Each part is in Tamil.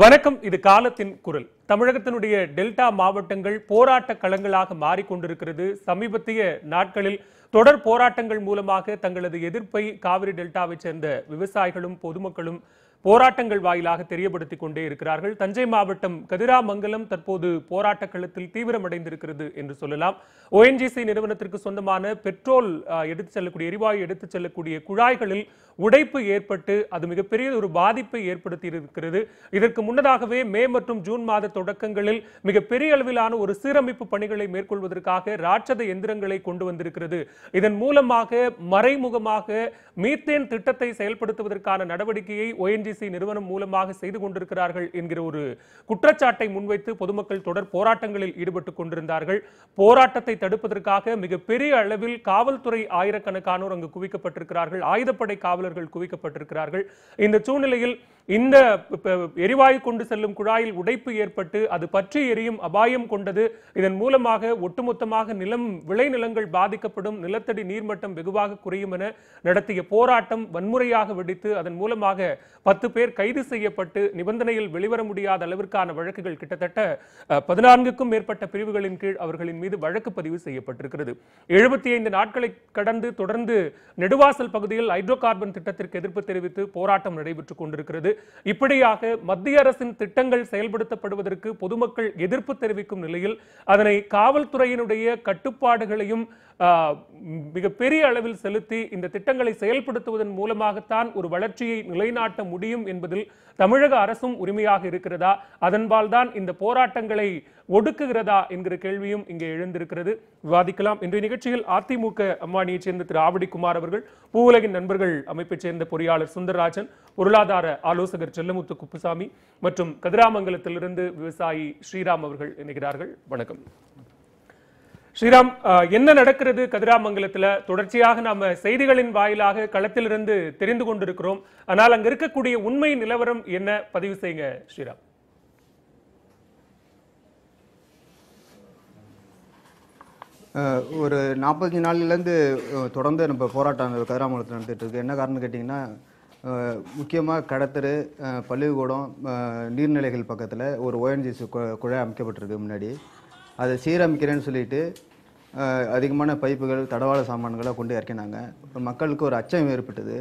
வணக்கம். இது காலத்தின் குரல். தமிழகத்தினுடைய டெல்டா மாவட்டங்கள் போராட்ட களங்களாக மாறிக்கொண்டிருக்கிறது. சமீபத்திய நாட்களில் தொடர் போராட்டங்கள் மூலமாக தங்களது எதிர்ப்பை காவிரி டெல்டாவை சேர்ந்த விவசாயிகளும் பொதுமக்களும் போராட்டங்கள் வாயிலாக தெரியப்படுத்திக் கொண்டே இருக்கிறார்கள். தஞ்சை மாவட்டம் கதிராமங்கலம் தற்போது போராட்ட களத்தில் தீவிரமடைந்திருக்கிறது என்று சொல்லலாம். ONGC நிறுவனத்திற்கு சொந்தமான பெட்ரோல் எடுத்துச் செல்லக்கூடிய எரிவாயு எடுத்துச் செல்லக்கூடிய குழாய்களில் உடைப்பு ஏற்பட்டு அது மிகப்பெரிய ஒரு பாதிப்பை ஏற்படுத்தி இருக்கிறது. இதற்கு முன்னதாகவே மே மற்றும் ஜூன் மாத தொடக்கங்களில் மிகப்பெரிய அளவிலான ஒரு சீரமைப்பு பணிகளை மேற்கொள்வதற்காக ராட்சத எந்திரங்களை கொண்டு வந்திருக்கிறது. இதன் மூலமாக மறைமுகமாக மீத்தேன் திட்டத்தை செயல்படுத்துவதற்கான நடவடிக்கையை ONGC நிறுவனம் மூலமாக செய்து கொண்டிருக்கிறார்கள் என்கிற ஒரு குற்றச்சாட்டை முன்வைத்து பொதுமக்கள் தொடர் போராட்டங்களில் ஈடுபட்டுக் கொண்டிருந்தார்கள். போராட்டத்தை தடுப்பதற்காக மிகப்பெரிய அளவில் காவல்துறை ஆயிரக்கணக்கானோர் அங்கு குவிக்கப்பட்டிருக்கிறார்கள். ஆயுதப்படை காவலர்கள் குவிக்கப்பட்டிருக்கிறார்கள். இந்த சூழ்நிலையில் இந்த எரிவாயு கொண்டு செல்லும் குழாயில் உடைப்பு ஏற்பட்டு அது பற்றி எரியும் அபாயம் கொண்டது. இதன் மூலமாக ஒட்டுமொத்தமாக விளைநிலங்கள் பாதிக்கப்படும், நிலத்தடி நீர்மட்டம் வெகுவாக குறையும் என நடத்திய போராட்டம் வன்முறையாக வெடித்து அதன் மூலமாக 10 பேர் கைது செய்யப்பட்டு நிபந்தனையில் வெளிவர முடியாத அளவிற்கான வழக்குகள் கிட்டத்தட்ட 14க்கும் மேற்பட்ட பிரிவுகளின் கீழ் அவர்களின் மீது வழக்கு பதிவு செய்யப்பட்டிருக்கிறது. 75 நாட்களை கடந்து தொடர்ந்து நெடுவாசல் பகுதியில் ஹைட்ரோ கார்பன் திட்டத்திற்கு எதிர்ப்பு தெரிவித்து போராட்டம் நடைபெற்றுக் கொண்டிருக்கிறது. இப்படியாக மத்திய அரசின் திட்டங்கள் செயல்படுத்தப்படுவதற்கு பொதுமக்கள் எதிர்ப்பு தெரிவிக்கும் நிலையில் அதனை காவல்துறையினுடைய கட்டுப்பாடுகளையும் மிகப்பெரிய அளவில் செலுத்தி இந்த திட்டங்களை செயல்படுத்துவதன் மூலமாகத்தான் ஒரு வளர்ச்சியை நிலைநாட்ட முடியும் என்பதில் தமிழக அரசும் உரிமையாக இருக்கிறதா, அதன்பால் தான் இந்த போராட்டங்களை ஒடுக்குகிறதா என்கிற கேள்வியும் இங்கே எழுந்திருக்கிறது. விவாதிக்கலாம். இன்றைய நிகழ்ச்சியில் அதிமுக அம்மானியைச் சேர்ந்த திரு ஆவடிக்குமார் அவர்கள், பூவுலகின் நண்பர்கள் அமைப்பைச் சேர்ந்த பொறியாளர் சுந்தரராஜன், பொருளாதார ஆலோசகர் செல்லமுத்து குப்புசாமி மற்றும் கதிராமங்கலத்திலிருந்து விவசாயி ஸ்ரீராம் அவர்கள் இணைகிறார்கள். வணக்கம் ஸ்ரீராம். என்ன நடக்கிறது கதிராமங்கலத்துல? தொடர்ச்சியாக நாம செய்திகளின் வாயிலாக களத்திலிருந்து தெரிந்து கொண்டிருக்கிறோம். ஆனால் அங்க இருக்கக்கூடிய உண்மை நிலவரம் என்ன? பதிவு செய்யுங்க ஸ்ரீராம். ஒரு 45 நாள்லேருந்து தொடர்ந்து நம்ம போராட்டம் கதிராமங்கலத்தில் நடந்துட்டு இருக்கு. என்ன காரணம் கேட்டிங்கன்னா, முக்கியமாக கடத்தரு, பள்ளிக்கூடம், நீர்நிலைகள் பக்கத்தில் ஒரு ONGC குழாய் அமைக்கப்பட்டிருக்கு. முன்னாடி அதை சீரமைக்கிறேன்னு சொல்லிட்டு அதிகமான பைப்புகள், தடவாள சாமான்களை கொண்டு இறக்கினாங்க. மக்களுக்கு ஒரு அச்சம் ஏற்பட்டது.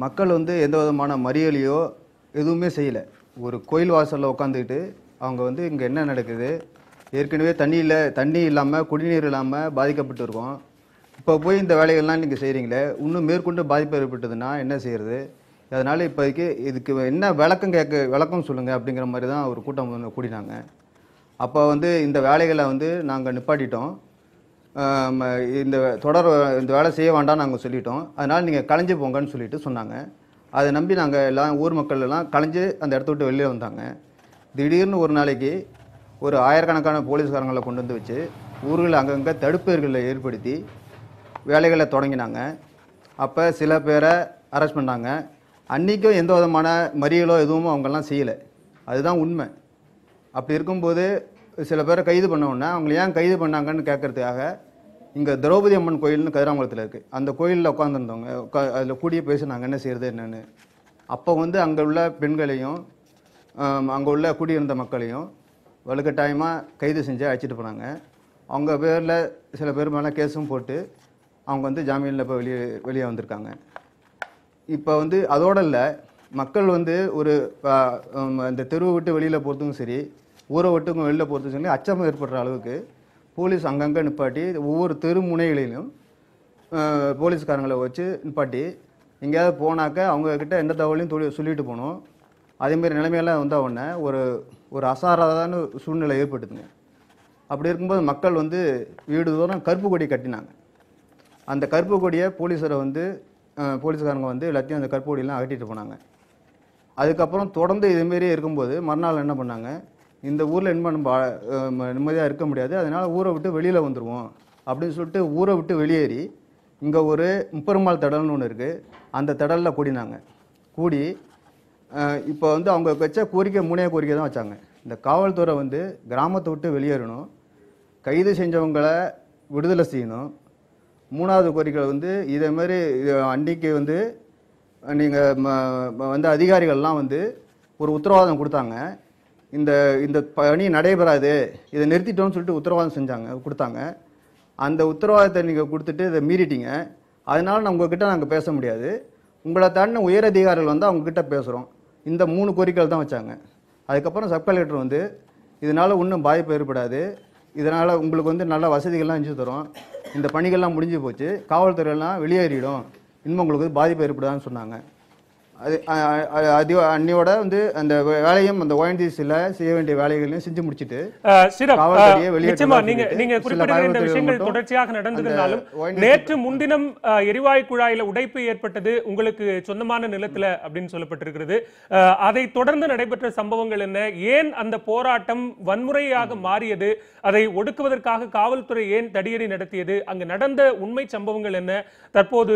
மக்கள் எந்த விதமான மறியலையோ எதுவுமே செய்யலை. ஒரு கோயில் வாசலில் உட்காந்துக்கிட்டு அவங்க இங்கே என்ன நடக்குது, ஏற்கனவே தண்ணி இல்லாமல் குடிநீர் இல்லாமல் பாதிக்கப்பட்டு இருக்கோம், இப்போ போய் இந்த வேலைகள்லாம் நீங்கள் செய்கிறீங்களே, இன்னும் மேற்கொண்டு பாதிப்பு ஏற்பட்டதுன்னா என்ன செய்கிறது, அதனால் இப்போதைக்கு இதுக்கு என்ன விளக்கம் சொல்லுங்கள் அப்படிங்கிற மாதிரி தான் ஒரு கூட்டம் கூடினாங்க. அப்போ இந்த வேலைகளை நாங்கள் நிப்பாட்டிட்டோம், இந்த வேலை செய்ய வேண்டாம் நாங்கள் சொல்லிட்டோம், அதனால் நீங்கள் கலைஞ்சு போங்கன்னு சொல்லிட்டு சொன்னாங்க. அதை நம்பி நாங்கள் எல்லாம் ஊர் மக்கள் எல்லாம் கலைஞ்சு அந்த இடத்த விட்டு வெளியே வந்தாங்க. திடீர்னு ஒரு நாளைக்கு ஒரு ஆயிரக்கணக்கான போலீஸ்காரங்களை கொண்டு வச்சு ஊர்களில் அங்கங்கே தடுப்பர்களை ஏற்படுத்தி வேலைகளை தொடங்கினாங்க. அப்போ சில பேரை அரெஸ்ட் பண்ணாங்க. அன்றைக்கும் எந்த விதமான மறியலோ எதுவும் அவங்கெல்லாம் செய்யலை. அதுதான் உண்மை. அப்படி இருக்கும்போது சில பேரை கைது பண்ண உடனே அவங்களை ஏன் கைது பண்ணாங்கன்னு கேட்கறதுக்காக இங்கே திரௌபதி அம்மன் கோயில்னு கதிராமங்கலத்தில் இருக்குது, அந்த கோயிலில் உட்காந்துருந்தவங்க அதில் கூடிய பேசினாங்க என்ன செய்கிறது என்னென்னு. அப்போ அங்கே உள்ள பெண்களையும் அங்கே உள்ள குடியிருந்த மக்களையும் வலுக்கட்டாயமாக கைது செஞ்சு அழைச்சிட்டு போனாங்க. அவங்க பேரில் சில பேர் மேலே கேஸும் போட்டு அவங்க ஜாமீனில் இப்போ வெளியே வந்திருக்காங்க. இப்போ அதோடு இல்லை, மக்கள் ஒரு இந்த தெருவை விட்டு வெளியில் போகிறதுக்கும் சரி, ஊரை விட்டு வெளியில் போகிறதுக்கும் சரி அச்சம் ஏற்படுற அளவுக்கு போலீஸ் அங்கங்கே நிப்பாட்டி ஒவ்வொரு தெரு முனைகளிலும் போலீஸ்காரங்களை வச்சு நிப்பாட்டி எங்கேயாவது போனாக்க அவங்கக்கிட்ட எந்த தகவலையும் சொல்லிட்டு போகணும். அதேமாரி நிலைமையெல்லாம் உடனே ஒரு அசாதாரண சூழ்நிலை ஏற்பட்டுதுங்க. அப்படி இருக்கும்போது மக்கள் வீடு தூரம் கருப்பு கொடி கட்டினாங்க. அந்த கருப்பு கொடியை போலீஸ்காரங்க எல்லாத்தையும் அந்த கருப்பு கொடியெல்லாம் அகட்டிட்டு போனாங்க. அதுக்கப்புறம் தொடர்ந்து இதேமாரி இருக்கும்போது மறுநாள் என்ன பண்ணாங்க, இந்த ஊரில் நம்ம நிம்மதியாக இருக்க முடியாது, அதனால் ஊரை விட்டு வெளியில் வந்துடுவோம் அப்படின்னு சொல்லிட்டு ஊரை விட்டு வெளியேறி இங்கே ஒரு முப்பெருமாள் திடல்னு ஒன்று இருக்குது, அந்த திடலில் கூடினாங்க. கூடி இப்போ அவங்க வச்ச கோரிக்கை 3 கோரிக்கை தான் வச்சாங்க. இந்த காவல்துறை கிராமத்தை விட்டு வெளியேறணும், கைது செஞ்சவங்களை விடுதலை செய்யணும். 3வது கோரிக்கை இதேமாரி அன்றைக்கி நீங்கள் அதிகாரிகள்லாம் ஒரு உத்தரவாதம் கொடுத்தாங்க, இந்த இந்த பணி நடைபெறாது, இதை நிறுத்திட்டோம்னு சொல்லிட்டு உத்தரவாதம் கொடுத்தாங்க. அந்த உத்தரவாதத்தை நீங்கள் கொடுத்துட்டு இதை மீறிட்டீங்க, அதனால நான் உங்ககிட்ட நாங்கள் பேச முடியாது, உங்களை தாண்டின உயர் அதிகாரிகள் வந்து அவங்ககிட்ட பேசுகிறோம். இந்த 3 கோரிக்கைகள் தான் வச்சாங்க. அதுக்கப்புறம் சப் கலெக்டர் வந்து இதனால் ஒன்றும் பாதிப்பு ஏற்படாது, இதனால் உங்களுக்கு வந்து நல்ல வசதிகள்லாம் செஞ்சு தரோம், இந்த பணிகள்லாம் முடிஞ்சு போச்சு, காவல்துறையெல்லாம் வெளியேறிடும், இன்னும் உங்களுக்கு பாதிப்பு ஏற்படாதுன்னு சொன்னாங்க. அது அன்னையோட வந்து அந்த வேலையும் அந்த ONGCல செய்ய வேண்டிய வேலைகளையும் செஞ்சு முடிச்சிட்டு நிச்சயமா நீங்க குறிப்பிட்ட இந்த விஷயங்கள் தொடர்ச்சியாக நடந்ததுனாலும் நேற்று முன்தினம் எரிவாயு குழாயில உடைப்பு ஏற்பட்டது உங்களுக்கு சொந்தமான நிலத்துல அப்படின்னு சொல்லப்பட்டிருக்கிறது. அதை தொடர்ந்து நடைபெற்ற சம்பவங்கள் என்ன, ஏன் அந்த போராட்டம் வன்முறையாக மாறியது, அதை ஒடுக்குவதற்காக காவல்துறை ஏன் தடியடி நடத்தியது, அங்கு நடந்த உண்மை சம்பவங்கள் என்ன, தற்போது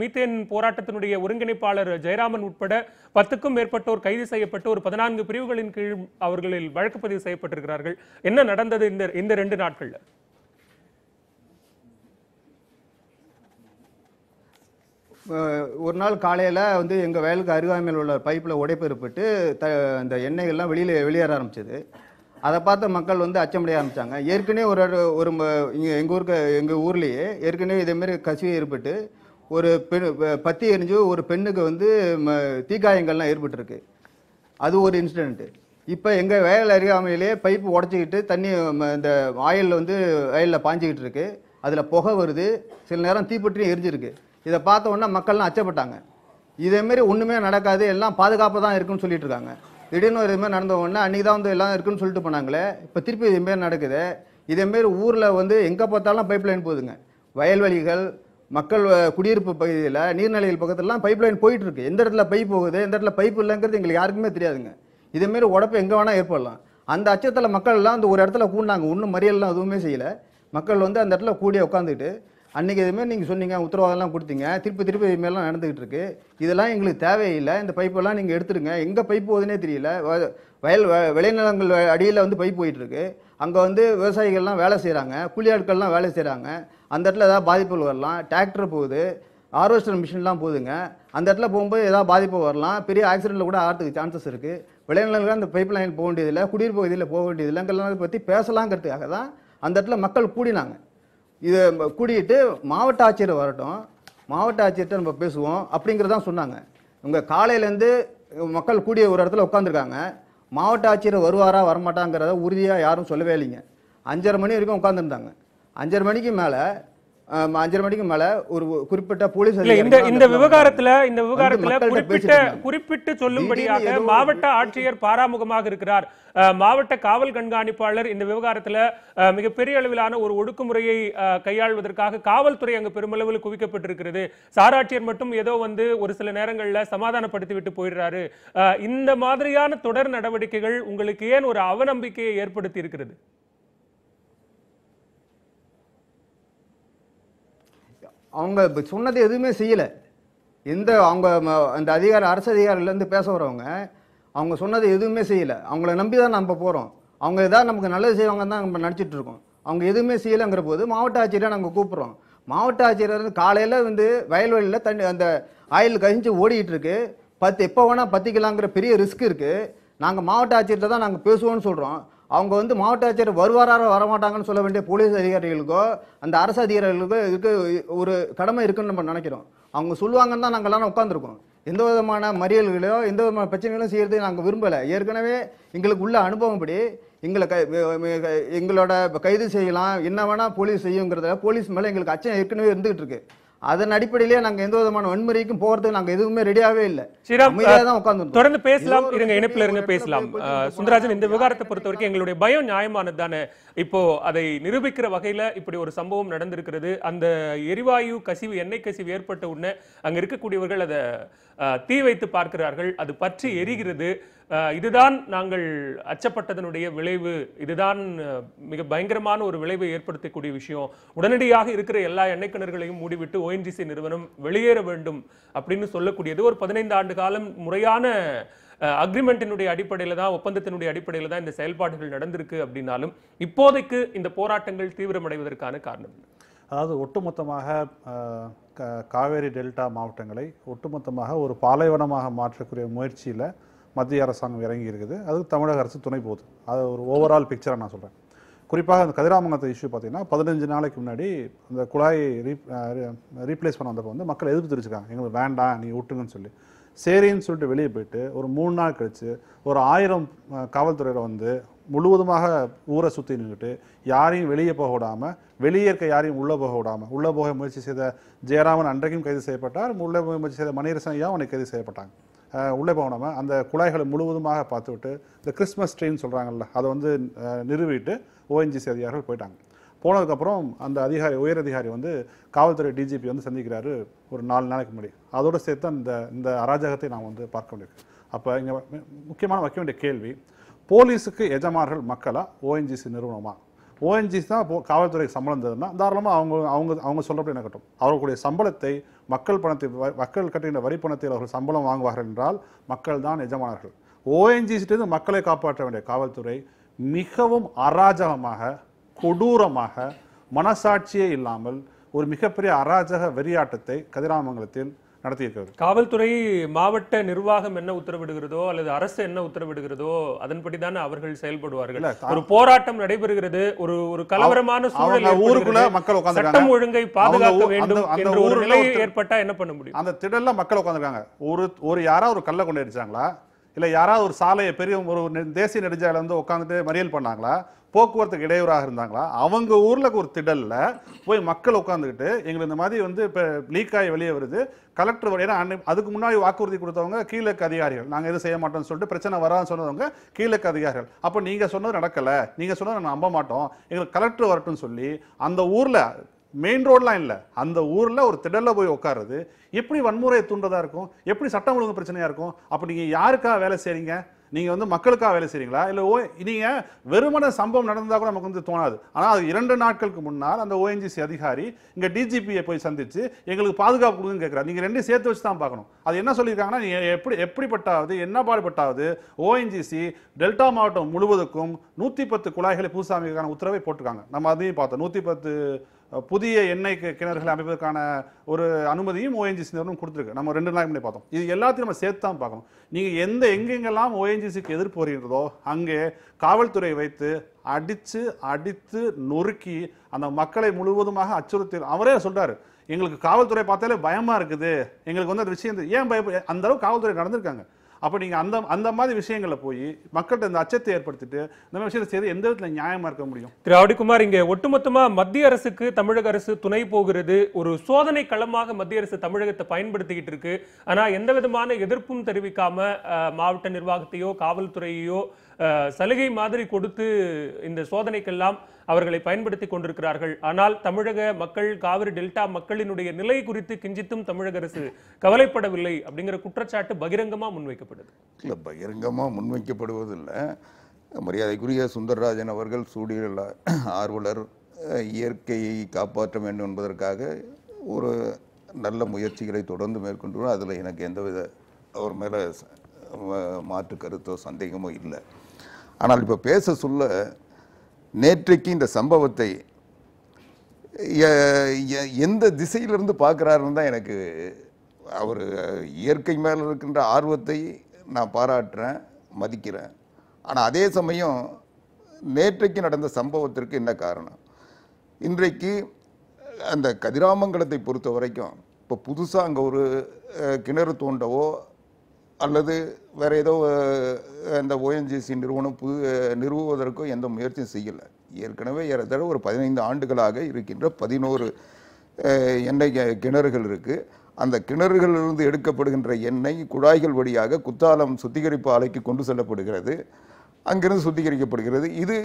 மீத்தேன் போராட்டத்தினுடைய ஒருங்கிணைப்பாளர் ஜெயராமன் உட்பட 10க்கும் மேற்பட்டோர் கைது செய்யப்பட்டு ஒரு 14 பிரிவுகளின் கீழ் அவர்களில் வழக்கு பதிவு செய்யப்பட்டிருக்கிறார்கள். என்ன நடந்தது இந்த 2 நாட்கள்ல? ஒரு நாள் காலையில் வந்து எங்கள் வயலுக்கு அருகாமையில் உள்ள பைப்பில் உடைப்பு ஏற்பட்டு அந்த எண்ணெய்கள்லாம் வெளியேற ஆரம்பிச்சது. அதை பார்த்த மக்கள் வந்து அச்சமடைய ஆரம்பித்தாங்க. ஏற்கனவே ஒரு எங்கள் ஊர்லேயே ஏற்கனவே இதேமாரி கசிவு ஏற்பட்டு ஒரு பத்தி எரிஞ்சு ஒரு பெண்ணுக்கு வந்து தீக்காயங்கள்லாம் ஏற்பட்டிருக்கு. அது ஒரு இன்சிடென்ட்டு. இப்போ எங்கள் வயல் அருகாமையிலே பைப்பு உடச்சிக்கிட்டு தண்ணி இந்த ஆயில் வந்து வயலில் பாஞ்சிக்கிட்டு இருக்கு, அதில் புகை வருது, சில நேரம் தீப்பற்றியும் எரிஞ்சிருக்கு. இதை பார்த்த உடனே மக்கள்லாம் அச்சப்பட்டாங்க. இதேமாரி ஒன்றுமே நடக்காது, எல்லாம் பாதுகாப்பாக தான் இருக்குன்னு சொல்லிட்டு இருக்காங்க. திடீர்னு இதுமாரி நடந்த உடனே அன்றைக்கி தான் வந்து எல்லாம் இருக்குன்னு சொல்லிட்டு போனாங்களே, இப்போ திருப்பி இதேமாரி நடக்குது. இதேமாரி ஊரில் வந்து எங்கே பார்த்தாலும் பைப் லைன் போகுதுங்க. வயல்வெளிகள், மக்கள் குடியிருப்பு பகுதியில், நீர்நிலைகள் பக்கத்துலலாம் பைப் லைன் போயிட்டு இருக்கு. எந்த இடத்துல பைப் போகுது, எந்த இடத்துல பைப் இல்லைங்கிறது எங்களுக்கு யாருக்குமே தெரியாதுங்க. இதேமாரி உடப்பு எங்கே வேணால் ஏற்படலாம். அந்த அச்சத்தில் மக்கள் எல்லாம் அந்த ஒரு இடத்துல கூண்டாங்க, ஒன்றும் மறியல்லாம் எதுவுமே செய்யலை. மக்கள் வந்து அந்த இடத்துல கூடிய உட்காந்துக்கிட்டு அன்றைக்கி இதுமாரி நீங்கள் சொன்னீங்க, உத்தரவாதம்லாம் கொடுத்தீங்க, திருப்பி இதுமாரிலாம் நடந்துக்கிட்டு இருக்கு, இதெல்லாம் எங்களுக்கு தேவையில்லை, இந்த பைப்பெல்லாம் நீங்கள் எடுத்துருங்க, எங்கே பைப் போகுதுன்னே தெரியல, விளைநிலங்கள் அடியில் வந்து பைப் போயிட்டுருக்கு, அங்கே வந்து விவசாயிகள்லாம் வேலை செய்கிறாங்க, கூலி ஆட்கள்லாம் வேலை செய்கிறாங்க, அந்த இடத்துல ஏதாவது பாதிப்புகள் வரலாம், டிராக்டர் போகுது, ஹார்வெஸ்டர் மிஷின்லாம் போகுதுங்க, அந்த இடத்துல போகும்போது ஏதாவது பாதிப்பு வரலாம், பெரிய ஆக்சிடென்ட்டில் கூட ஆகிறதுக்கு சான்சஸ் இருக்குது. விளைநிலங்கள் அந்த பைப் லைன் போக வேண்டியதில்லை, குடியிருப்பு பகுதியில் போக வேண்டியதில்லைங்கிறத பற்றி பேசலாங்கிறதுக்காக தான் அந்த இடத்துல மக்கள் கூடினாங்க. இதை கூடிட்டு மாவட்ட ஆட்சியர் வரட்டும், மாவட்ட ஆட்சியர்கிட்ட நம்ம பேசுவோம் அப்படிங்கிறதான் சொன்னாங்க. இவங்க காலையிலேருந்து மக்கள் கூடிய ஒரு இடத்துல உட்காந்துருக்காங்க. மாவட்ட ஆட்சியர் வருவாரா வரமாட்டாங்கிறத உறுதியாக யாரும் சொல்லவே இல்லைங்க. 5:30 மணி வரைக்கும் உட்காந்துருந்தாங்க. 5:30 மணிக்கு மேல ஒரு குறிப்பிட்ட போலீஸ் இந்த விவகாரத்துல குறிப்பிட்டு சொல்லும்படியாக மாவட்ட ஆட்சியர் பாராமுகமாக இருக்கிறார். மாவட்ட காவல் கண்காணிப்பாளர் இந்த விவகாரத்துல மிகப்பெரிய அளவிலான ஒரு ஒடுக்குமுறையை கையாள்வதற்காக காவல்துறை அங்கு பெருமளவில் குவிக்கப்பட்டிருக்கிறது. சாராட்சியர் மட்டும் ஏதோ வந்து ஒரு சில நேரங்கள்ல சமாதானப்படுத்தி விட்டு போயிடுறாரு. இந்த மாதிரியான தொடர் நடவடிக்கைகள் உங்களுக்கு ஏன் ஒரு அவநம்பிக்கையை ஏற்படுத்தி இருக்கிறது? அவங்க சொன்னது எதுவுமே செய்யலை. அவங்க அந்த அரசு அதிகாரிலேருந்து பேச வரவங்க அவங்க சொன்னது எதுவுமே செய்யலை. அவங்கள நம்பி தான் நம்ம போகிறோம். அவங்க ஏதாவது நமக்கு நல்லது செய்வாங்க தான் நம்ம நினச்சிட்டு இருக்கோம். அவங்க எதுவுமே செய்யலைங்கிற போது மாவட்ட ஆட்சியரை நாங்கள் கூப்பிட்றோம். மாவட்ட ஆட்சியர் வந்து காலையில் வந்து வயல்வெளியில் தண்ணி அந்த ஆயில் கழிஞ்சு ஓடிக்கிட்டு இருக்கு, எப்போ வேணால் பற்றிக்கலாங்கிற பெரிய ரிஸ்க் இருக்குது. நாங்கள் மாவட்ட ஆட்சியர்கிட்ட தான் நாங்கள் பேசுவோம்னு சொல்கிறோம். அவங்க வந்து மாவட்ட ஆட்சியர் வருவாரா வரமாட்டாங்கன்னு சொல்ல வேண்டிய போலீஸ் அதிகாரிகளுக்கோ அந்த அரசு அதிகாரிகளுக்கோ இதுக்கு ஒரு கடமை இருக்குன்னு நம்ம நினைக்கிறோம். அவங்க சொல்லுவாங்கன்னு தான் நாங்கள் எல்லாம் உட்காந்துருக்கோம். எந்த விதமான மறியல்களோ எந்த விதமான பிரச்சனைகளும் செய்யறதுக்கு நாங்கள் விரும்பலை. ஏற்கனவே எங்களுக்கு உள்ள அனுபவம் படி எங்களோட கைது செய்யலாம், என்ன வேணால் போலீஸ் செய்யுங்கிறத போலீஸ் மேலே எங்களுக்கு அச்சம் ஏற்கனவே இருந்துகிட்டு இருக்கு. அதன் அடிப்படையிலேயே நாங்கள் எந்த விதமான வன்முறைக்கும் போறதுக்கு நாங்கள் எதுவுமே ரெடியாகவே இல்லை. தொடர்ந்து பேசலாம், இருங்க இணைப்புல இருங்க பேசலாம். சுந்தரராஜன், இந்த விவகாரத்தை பொறுத்த வரைக்கும் எங்களுடைய பயம் நியாயமானது தானே. இப்போ அதை நிரூபிக்கிற வகையில இப்படி ஒரு சம்பவம் நடந்திருக்கிறது. அந்த எரிவாயு கசிவு, எண்ணெய் கசிவு ஏற்பட்ட உடனே அங்க இருக்கக்கூடியவர்கள் அதை தீ வைத்து பார்க்கிறார்கள், அது பற்றி எரிகிறது. இதுதான் நாங்கள் அச்சப்பட்டதனுடைய விளைவு, இதுதான் மிக பயங்கரமான ஒரு விளைவை ஏற்படுத்தக்கூடிய விஷயம். உடனடியாக இருக்கிற எல்லா எண்ணெய் கிணறுகளையும் மூடிவிட்டு ONGC நிறுவனம் வெளியேற வேண்டும் அப்படின்னு சொல்லக்கூடியது. ஒரு 15 ஆண்டு காலம் முறையான அக்ரிமெண்டினுடைய அடிப்படையில தான், ஒப்பந்தத்தினுடைய அடிப்படையில தான் இந்த செயல்பாடுகள் நடந்திருக்கு. அப்படின்னாலும் இப்போதைக்கு இந்த போராட்டங்கள் தீவிரமடைவதற்கான காரணம், அதாவது ஒட்டுமொத்தமாக காவேரி டெல்டா மாவட்டங்களை ஒட்டுமொத்தமாக ஒரு பாலைவனமாக மாற்றக்கூடிய முயற்சியில் மத்திய அரசாங்கம் இறங்கி இருக்குது. அது தமிழக அரசு துணை போகுது. அது ஒரு ஓவரால் பிக்சரை நான் சொல்கிறேன். குறிப்பாக அந்த கதிராமங்கலத்து இஷ்யூ பார்த்தீங்கன்னா 15 நாளைக்கு முன்னாடி அந்த குழாயை ரீப்ளேஸ் பண்ண வந்தப்போ வந்து மக்கள் எதிர்ப்பு தெரிவிச்சுக்காங்க, எங்களுக்கு வேண்டாம் நீ விட்டுங்கன்னு சொல்லி. சரின்னு சொல்லிட்டு வெளியே போயிட்டு ஒரு 3 நாள் கழிச்சு ஒரு 1000 காவல்துறையில் வந்து முழுவதுமாக ஊரை சுற்றி நின்றுட்டு யாரையும் வெளியே போக விடாமல், வெளியே இருக்க யாரையும் உள்ளே போக விடாமல், உள்ளே போக முயற்சி செய்த ஜெயராமன் அன்றைக்கும் கைது செய்யப்பட்டார். உள்ளே போக முயற்சி செய்த மணியரசன் ஐயாவும் அவனை கைது செய்யப்பட்டாங்க. உள்ளே போகாமல் அந்த குழாய்களை முழுவதுமாக பார்த்துவிட்டு இந்த கிறிஸ்மஸ் ட்ரீன்னு சொல்கிறாங்கல்ல அதை வந்து நிறுவிட்டு ஓஎன்ஜிசி அதிகாரிகள் போயிட்டாங்க. போனதுக்கப்புறம் அந்த அதிகாரி உயர் அதிகாரி வந்து காவல்துறை டிஜிபி வந்து சந்திக்கிறாரு ஒரு 4 நாளைக்கு முன்னாடி. அதோடு சேர்த்து இந்த அராஜகத்தை நாம் வந்து பார்க்க வேண்டியிருக்கு. அப்போ இங்கே முக்கியமான வைக்க வேண்டிய கேள்வி, போலீஸுக்கு எஜமானர்கள் மக்களா ஓஎன்ஜிசி நிறுவனமா? ஓஎன்ஜிசி தான் காவல்துறைக்கு சம்பளம் தருதுன்னா தாராளமாக அவங்க சொல்கிறப்படி நடக்கட்டும். அவர்களுடைய சம்பளத்தை மக்கள் கட்டுகின்ற வரி பணத்தில் அவர்கள் சம்பளம் வாங்குவார்கள் என்றால் மக்கள் தான் எஜமானர்கள். ஓஎன்ஜிசிட்டிருந்து மக்களை காப்பாற்ற வேண்டிய காவல்துறை மிகவும் அராஜகமாக, கொடூரமாக, மனசாட்சியே இல்லாமல் ஒரு மிகப்பெரிய அராஜக வெறியாட்டத்தை கதிராமங்கலத்தில் நடத்தியிருக்கிறது. காவல்துறை மாவட்ட நிர்வாகம் என்ன உத்தரவிடுகிறதோ அல்லது அரசு என்ன உத்தரவிடுகிறதோ அதன்படிதான் அவர்கள் செயல்படுவார்கள். ஒரு போராட்டம் நடைபெறுகிறது, ஒரு கலவரமான சூழல் ஊருக்குள்ள மக்கள் உட்கார்ந்து சட்டம் ஒழுங்கை பாதுகாக்க வேண்டும் என்ற ஒரு நிலை ஏற்பட்டா என்ன பண்ண முடியும்? அந்த திடல்ல மக்கள் உட்கார்ந்துருக்காங்க. ஒரு யாராவது ஒரு கல்லை கொண்டு அடிச்சாங்களா, இல்ல யாராவது ஒரு சாலையை பெரிய ஒரு தேசிய நெடுஞ்சாலையில வந்து உட்காந்துட்டு மறியல் பண்ணாங்களா, போக்குவரத்துக்கு இடையூறாக இருந்தாங்களா? அவங்க ஊர்ல ஒரு திடல்ல போய் மக்கள் உட்காந்துக்கிட்டு எங்களுக்கு இந்த மாதிரி வந்து இப்ப லீக் ஆகி வெளியே வருது, கலெக்டர் ஏன்னா அதுக்கு முன்னாடி வாக்குறுதி கொடுத்தவங்க கீழக்கு அதிகாரிகள், நாங்க எதுவும் செய்ய மாட்டோம்னு சொல்லிட்டு பிரச்சனை வரான்னு சொன்னவங்க கீழக்கு அதிகாரிகள். அப்ப நீங்க சொன்னது நடக்கல, நீங்க சொன்னதை நாங்க நம்ப மாட்டோம், எங்களுக்கு கலெக்டர் வரட்டும்னு சொல்லி அந்த ஊர்ல மெயின் ரோட்லாம் இல்லை, அந்த ஊரில் ஒரு திடலில் போய் உட்காருறது எப்படி வன்முறையை தூண்டுறதா இருக்கும்? எப்படி சட்டம் ஒழுங்கு பிரச்சனையாக இருக்கும்? அப்போ நீங்கள் யாருக்காக வேலை செய்கிறீங்க? நீங்கள் வந்து மக்களுக்காக வேலை செய்கிறீங்களா? இல்லை நீங்கள் வெறுமன சம்பவம் நடந்தால் கூட நமக்கு வந்து தோணாது. ஆனால் அது 2 நாட்களுக்கு முன்னால் அந்த ஓஎன்ஜிசி அதிகாரி இங்கே டிஜிபியை போய் சந்தித்து எங்களுக்கு பாதுகாப்பு கொடுங்கன்னு கேட்குறாரு. நீங்கள் 2 சேர்த்து வச்சு தான் பார்க்கணும். அது என்ன சொல்லியிருக்காங்கன்னா, நீங்கள் எப்படிப்பட்டாவது என்ன பாடுபட்டாவது ஓஎன்ஜிசி டெல்டா மாவட்டம் முழுவதுக்கும் 110 குழாய்களை பூசாமிக்கான உத்தரவை போட்டிருக்காங்க. நம்ம அதையும் பார்த்தோம். 110 புதிய எண்ணெய் கிணறுகளை அமைப்பதற்கான ஒரு அனுமதியும் ஓஎன்ஜிசி நிறுவனம் கொடுத்துருக்கு. நம்ம 2 நாளைக்கு முன்னாடி பார்த்தோம். இது எல்லாத்தையும் நம்ம சேர்த்து தான் பார்க்கணும். நீங்கள் எங்கெங்கெல்லாம் ஓஎன்ஜிசிக்கு எதிர்ப்பு வருகிறதோ அங்கே காவல்துறை வைத்து அடித்து நொறுக்கி அந்த மக்களை முழுவதுமாக அச்சுறுத்தி, அவரே சொல்றாரு, எங்களுக்கு காவல்துறை பார்த்தாலே பயமா இருக்குது, எங்களுக்கு வந்து அந்த விஷயம் ஏன் அந்த அளவு காவல்துறை நடந்திருக்காங்க. அப்போ நீங்கள் அந்த மாதிரி விஷயங்களில் போய் மக்கள்கிட்ட இந்த அச்சத்தை ஏற்படுத்திட்டு இந்த விஷயத்தை செய்து எந்த விதத்தில் நியாயமாக இருக்க முடியும்? திரு ஆவடிக்குமார், இங்கே ஒட்டுமொத்தமாக மத்திய அரசுக்கு தமிழக அரசு துணை போகிறது, ஒரு சோதனை களமாக மத்திய அரசு தமிழகத்தை பயன்படுத்திக்கிட்டு இருக்கு. ஆனால் எந்த விதமான எதிர்ப்பும் தெரிவிக்காம மாவட்ட நிர்வாகத்தையோ காவல்துறையோ சலுகை மாதிரி கொடுத்து இந்த சோதனைக்கெல்லாம் அவர்களை பயன்படுத்தி கொண்டிருக்கிறார்கள். ஆனால் தமிழக மக்கள், காவிரி டெல்டா மக்களினுடைய நிலை குறித்து கிஞ்சித்தும் தமிழக அரசு கவலைப்படவில்லை அப்படிங்கிற குற்றச்சாட்டு பகிரங்கமா முன்வைக்கப்படுது. இல்லை, பகிரங்கமா முன்வைக்கப்படுவதில்லை. மரியாதைக்குரிய சுந்தரராஜன் அவர்கள் சூழியல் ஆர்வலர், இயற்கையை காப்பாற்ற வேண்டும் என்பதற்காக ஒரு நல்ல முயற்சிகளை தொடர்ந்து மேற்கொண்டு, அதில் எனக்கு எந்தவித அவர் மேலே மாற்று கருத்தோ சந்தேகமோ இல்லை. ஆனால் இப்போ பேச சொல்ல நேற்றைக்கு இந்த சம்பவத்தை எந்த திசையிலிருந்து பார்க்குறாருன்னு தான் எனக்கு, அவர் இயற்கை மேலே இருக்கின்ற ஆர்வத்தை நான் பாராட்டுறேன், மதிக்கிறேன். ஆனால் அதே சமயம் நேற்றைக்கு நடந்த சம்பவத்திற்கு என்ன காரணம்? இன்றைக்கு அந்த கதிராமங்கலத்தை பொறுத்த வரைக்கும் இப்போ புதுசாக அங்கே ஒரு கிணறு தோண்டவோ அல்லது வேறு ஏதோ இந்த ஓஎன்ஜிசி நிறுவனம் நிறுவுவதற்கோ எந்த முயற்சியும் செய்யலை. ஏற்கனவே ஏறத்தாழ ஒரு 15 ஆண்டுகளாக இருக்கின்ற 11 எண்ணெய் கிணறுகள் இருக்குது. அந்த கிணறுகளிலிருந்து எடுக்கப்படுகின்ற எண்ணெய் குழாய்கள் வழியாக குத்தாலம் சுத்திகரிப்பு ஆலைக்கு கொண்டு செல்லப்படுகிறது, அங்கிருந்து சுத்திகரிக்கப்படுகிறது. இது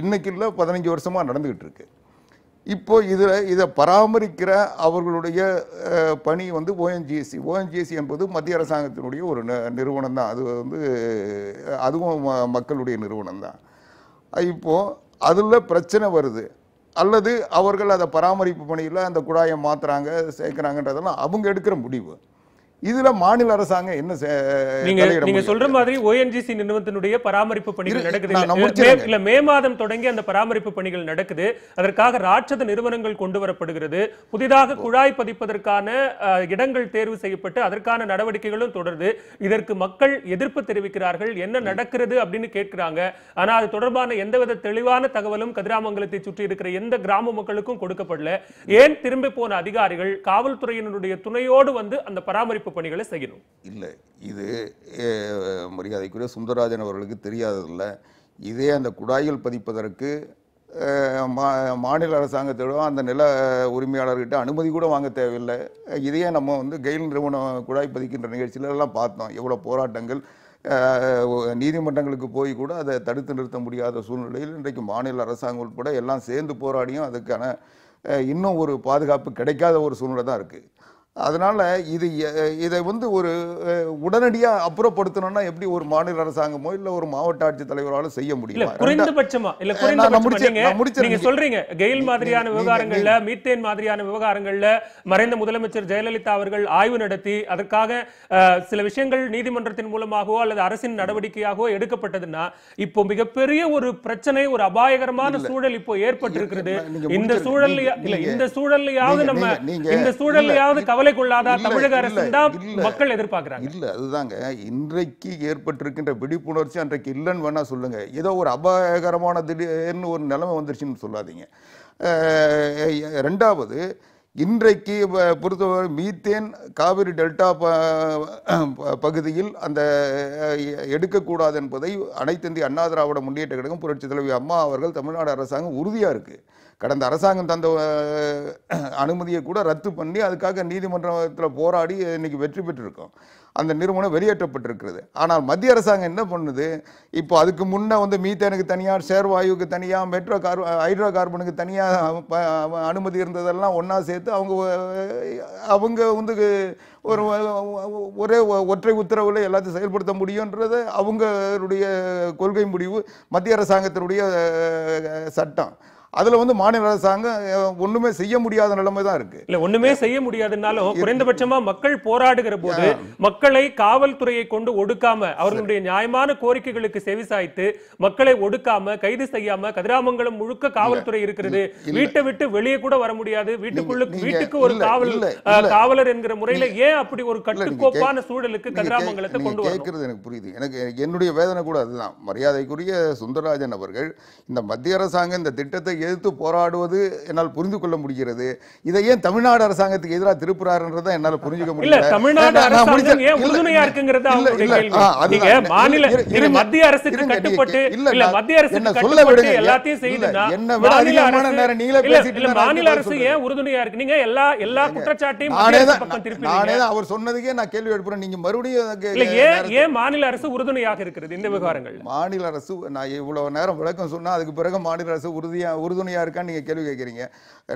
இன்னைக்கு இல்லை, 15 வருஷமாக நடந்துகிட்டு இருக்கு. இப்போ இதை பராமரிக்கிற அவர்களுடைய பணி வந்து ஓஎன்ஜிசி என்பது மத்திய அரசாங்கத்தினுடைய ஒரு நிறுவனம் தான். அது வந்து அதுவும் மக்களுடைய நிறுவனம் தான். இப்போது அதில் பிரச்சனை வருது, அல்லது அவர்கள் அதை பராமரிப்பு பணியில் அந்த குழாயை மாற்றுறாங்க சேர்க்குறாங்கன்றதெல்லாம் அவங்க எடுக்கிற முடிவு. இதுல மாநில அரசாங்கம் என்ன நீங்க சொல்ற மாதிரி ஓஎன்ஜிசி நிறுவனத்தினுடைய பராமரிப்பு பணிகள் நடக்குது இல்ல, மே மாதம் தொடங்கி அந்த பராமரிப்பு பணிகள் நடக்குது. அதற்காக ராட்சத நிறுவனங்கள் கொண்டு வரப்படுகிறது. புதிதாக குழாய் பதிப்பதற்கான இடங்கள் தேர்வு செய்யப்பட்டு அதற்கான நடவடிக்கைகளும் தொடருது. இதற்கு மக்கள் எதிர்ப்பு தெரிவிக்கிறார்கள். என்ன நடக்கிறது அப்படின்னு கேட்கிறாங்க. ஆனா அது தொடர்பான எந்தவித தெளிவான தகவலும் கதிராமங்கலத்தை சுற்றி இருக்கிற எந்த கிராம மக்களுக்கும் கொடுக்கப்படல. ஏன் திரும்பி போன அதிகாரிகள் காவல்துறையினருடைய துணையோடு வந்து அந்த பராமரிப்பு பணிகளை செய்யணும்? இல்ல, இது மரியாதைக்குரிய சுந்தரராஜன் அவர்களுக்கு தெரியாததில்ல. இதே அந்த குழாய்கள் பதிப்பதற்கு மாநில அரசாங்கத்திடம் அந்த நில உரிமையாளர்கிட்ட அனுமதி கூட வாங்க தேவையில்லை. இதையே நம்ம வந்து கெயில் நிறுவனம் குழாய் பதிக்கின்ற நிகழ்ச்சியில எல்லாம் பார்த்தோம். எவ்வளவு போராட்டங்கள், நீதிமன்றங்களுக்கு போய் கூட அதை தடுத்து நிறுத்த முடியாத சூழ்நிலையில் இன்றைக்கு மாநில அரசாங்கம் உட்பட எல்லாம் சேர்ந்து போராடியும் அதுக்கான இன்னும் ஒரு பாதுகாப்பு கிடைக்காத ஒரு சூழ்நிலை தான் இருக்கு. அதனால இதை வந்து ஒரு உடனடியா அப்புறப்படுத்தணும்னா எப்படி ஒரு மாநில அரசாங்கமோ இல்ல ஒரு மாவட்ட ஆட்சித் தலைவரால செய்ய முடியும்? குறைந்தபட்சமா நீங்க சொல்றீங்க கெயில் மாதிரியான விவகாரங்கள்ல, மீத்தேன் மாதிரியான விவகாரங்கள்ல மறைந்த முதலமைச்சர் ஜெயலலிதா அவர்கள் ஆய்வு நடத்தி அதற்காக சில விஷயங்கள் நீதிமன்றத்தின் மூலமாகவோ அல்லது அரசின் நடவடிக்கையாகவோ எடுக்கப்பட்டதுன்னா இப்போ மிகப்பெரிய ஒரு பிரச்சனை, ஒரு அபாயகரமான சூழல் இப்போ ஏற்பட்டிருக்கிறது. இந்த சூழல்லையாவது நம்ம இந்த சூழல்லையாவது கவலை கொள்ளாதா தமிழக அரசு தான் மக்கள் எதிர்பார்க்கிறாங்க. இல்ல, அதுதாங்க இன்றைக்கு ஏற்பட்டிருக்கின்ற விழிப்புணர்ச்சி அன்றைக்கு இல்லைன்னு வேணா சொல்லுங்க. ஏதோ ஒரு அபாயகரமான திடீர்னு ஒரு நிலைமை வந்துருச்சுன்னு சொல்லாதீங்க. ரெண்டாவது, இன்றைக்கு பொறுத்தவரை மீத்தேன் காவிரி டெல்டா பகுதியில் அந்த எடுக்கக்கூடாது என்பதை அனைத்து இந்திய அண்ணா திராவிட முன்னேற்ற கழகம் புரட்சி தலைவி அம்மா அவர்கள் தமிழ்நாடு அரசாங்கம் உறுதியா இருக்கு. கடந்த அரசாங்கம் தந்த அனுமதியை கூட ரத்து பண்ணி அதுக்காக நீதிமன்றத்தில் போராடி இன்னைக்கு வெற்றி பெற்றிருக்கோம். அந்த நிறுவனம் வெளியேற்றப்பட்டிருக்கிறது. ஆனால் மத்திய அரசாங்கம் என்ன பண்ணுது, இப்போ அதுக்கு முன்ன வந்து மீத்தேனுக்கு தனியார், சேர்வாயுவுக்கு தனியாக, ஹைட்ரோ கார்பனுக்கு தனியாக அனுமதி இருந்ததெல்லாம் ஒன்றா சேர்த்து அவங்க வந்து ஒரே ஒற்றை உத்தரவில் எல்லாத்தையும் செயல்படுத்த முடியுன்றது அவங்களுடைய கொள்கை முடிவு, மத்திய அரசாங்கத்தினுடைய சட்டம். அதுல வந்து மாநில அரசாங்கம் ஒண்ணுமே செய்ய முடியாத நிலைமை தான் இருக்கு. இல்ல, ஒண்ணுமே செய்ய முடியாதுனாலும் குறைந்தபட்சமா மக்கள் போராடுகிற போது மக்களை காவல்துறையை கொண்டு ஒடுக்காம, அவர்களுடைய நியாயமான கோரிக்கைகளுக்கு செவிசாய்த்து மக்களை ஒடுக்காம, கைது செய்யாம, கதிராமங்கலம் முழுக்க காவல்துறை இருக்கிறது. வீட்டை விட்டு வெளியே கூட வர முடியாது. வீட்டுக்கு ஒரு காவலர் என்கிற முறையில ஏன் அப்படி ஒரு கட்டுக்கோப்பான சூழலுக்கு கதிராமங்கலத்தை கொண்டு வரணும்? எனக்கு புரியுது. எனக்கு என்னுடைய வேதனை கூட அதுதான். மரியாதைக்குரிய சுந்தரராஜன் அவர்கள் இந்த மத்திய அரசாங்கம் இந்த திட்டத்தை எதிர்த்து போராடுவது என்னால் புரிந்து கொள்ள முடிகிறது. இதை ஏன் தமிழ்நாடு அரசாங்கத்துக்கு எதிராக திருப்புறாருன்றதை என்னால் புரிஞ்சுக்க முடியல. தமிழ்நாடு அரசாங்கம் ஏன் உறுதுணையா இருக்குங்கிறது அவங்களுடைய கேள்வி. நீங்க மாநில மத்திய அரசுக்கு கட்டுப்பட்டு இல்ல மத்திய அரசுக்கு கட்டுப்பட்டு எல்லாத்தையும் செய்யுதுன்னா மாநில அரசு ஏன் உறுதுணையா இருக்கு? நீங்க எல்லா குற்றச்சாட்டையும் பக்கம் திருப்பி அவர் சொன்னதுக்கே நான் கேள்வி எழுப்புறேன். நீங்க மறுபடியும் ஏன் மாநில அரசு உறுதுணையாக இருக்கிறது இந்த விவகாரங்கள்? மாநில அரசு, நான் இவ்வளவு நேரம் விளக்கம் சொன்னா அதுக்கு பிறகு மாநில அரசு உறுதுணையா இருக்கான்னு நீங்க கேள்வி கேட்கிறீங்க.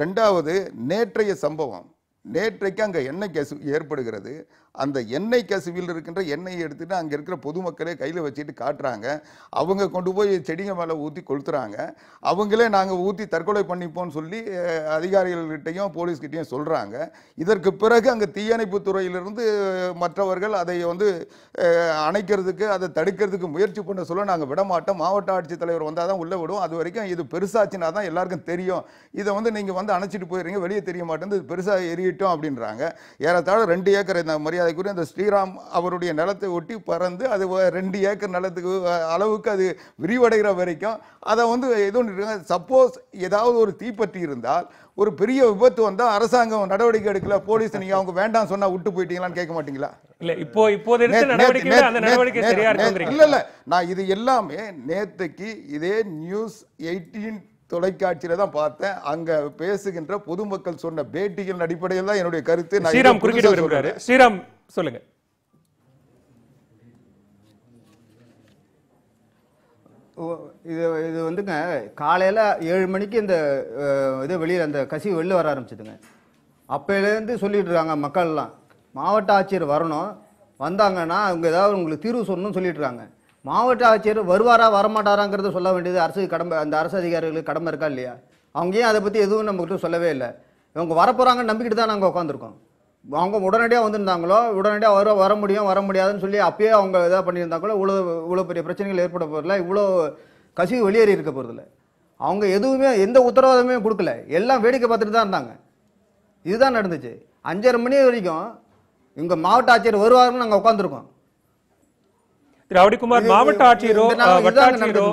ரெண்டாவது, நேற்றைய சம்பவம், நேற்றைக்கு அங்க எண்ணெய் கசிவு ஏற்படுகிறது. அந்த எண்ணெய் கசிவில் இருக்கின்ற எண்ணெயை எடுத்துட்டு அங்க இருக்கிற பொதுமக்களே கையில வச்சுட்டு காட்டுறாங்க. அவங்க கொண்டு போய் செடிங்க மேல ஊத்தி கொளுத்துறாங்க. அவங்களே நாங்க ஊத்தி தற்கொலை பண்ணிப்போம்னு சொல்லி அதிகாரிகள்கிட்டையும் போலீஸ்கிட்டையும் சொல்றாங்க. இதற்கு பிறகு அங்க தீயணைப்பு துறையிலிருந்து மற்றவர்கள் அதை வந்து அணைக்கிறதுக்கு, அதை தடுக்கிறதுக்கு முயற்சி பண்ண சொல்ல நாங்க விடமாட்டோம், மாவட்ட ஆட்சித்தலைவர் வந்தாதான் உள்ள விடுவோம், அது வரைக்கும் இது பெருசாச்சுன்னா தான் எல்லாருக்கும் தெரியும், இதை வந்து நீங்க வந்து அணைச்சிட்டு போயிடுறீங்க, வெளியே தெரிய மாட்டேங்குது, இது பெருசா எரியட்டும் அப்படின்றாங்க. ஏறத்தாழ 2 ஏக்கர் இந்த மரியாதைக்குரிய அந்த ஸ்ரீராம் அவருடைய நிலத்தை ஒட்டி பறந்து அது 2 ஏக்கர் நிலத்துக்கு அளவுக்கு அது விரிவடைகிற வரைக்கும் அதை வந்து எதுவும் சப்போஸ் ஏதாவது ஒரு தீப்பற்றி இருந்தால், ஒரு பெரிய விபத்து வந்தா அரசாங்கம் நடவடிக்கை எடுக்கல, போலீஸ் நீங்க அவங்க வேண்டாம் சொன்னா விட்டு போயிட்டீங்களான்னு கேட்க மாட்டீங்களா? இல்ல, நான் இது எல்லாமே நேத்துக்கு இதே நியூஸ் 18 தொலைக்காட்சியில தான் பார்த்தேன். அங்க பேசுகின்ற பொதுமக்கள் சொன்ன பேட்டிகள் அடிப்படையில் தான் என்னுடைய கருத்து. ஸ்ரீராம் குறுக்கிட விரும்புறாரு. ஸ்ரீராம் சொல்லுங்க. இது வந்துங்க காலையில 7 மணிக்கு இந்த இது வெளியில் அந்த கசிவு வெளில வர ஆரம்பிச்சதுங்க. அப்பையிலேருந்து சொல்லிட்டு இருக்காங்க மக்கள்லாம், மாவட்ட ஆட்சியர் வரணும், வந்தாங்கன்னா அவங்க ஏதாவது உங்களுக்கு தீர்வு சொல்லணும்னு சொல்லிட்டு இருக்காங்க. மாவட்ட ஆட்சியர் வருவாரா வரமாட்டாராங்கிறத சொல்ல வேண்டியது அரசு கடமை, அந்த அரசு அதிகாரிகளுக்கு கடமை இருக்கா இல்லையா? அவங்க ஏன் அதை பற்றி எதுவும் நம்மகிட்ட சொல்லவே இல்லை. இவங்க வரப்போகிறாங்கன்னு நம்பிக்கிட்டு தான் நாங்கள் உட்காந்துருக்கோம். அவங்க உடனடியாக வந்திருந்தாங்களோ, உடனடியாக வர முடியும் வர முடியாதுன்னு சொல்லி அப்பயே அவங்க இதாக பண்ணியிருந்தாங்களோ இவ்வளோ பெரிய பிரச்சனைகள் ஏற்பட போகிறதில்ல, இவ்வளோ கசிவு வெளியேறி இருக்க போகிறதில்ல. அவங்க எதுவுமே எந்த உத்தரவாதமே கொடுக்கல, எல்லாம் வேடிக்கை பார்த்துட்டு தான் இருந்தாங்க. இதுதான் நடந்துச்சு. 5:30 மணி வரைக்கும் இங்கே மாவட்ட ஆட்சியர் வருவாருன்னு நாங்கள் உட்காந்துருக்கோம். திரு அவடிக்குமார், மாவட்ட ஆட்சியரோ வட்டாட்சியரோ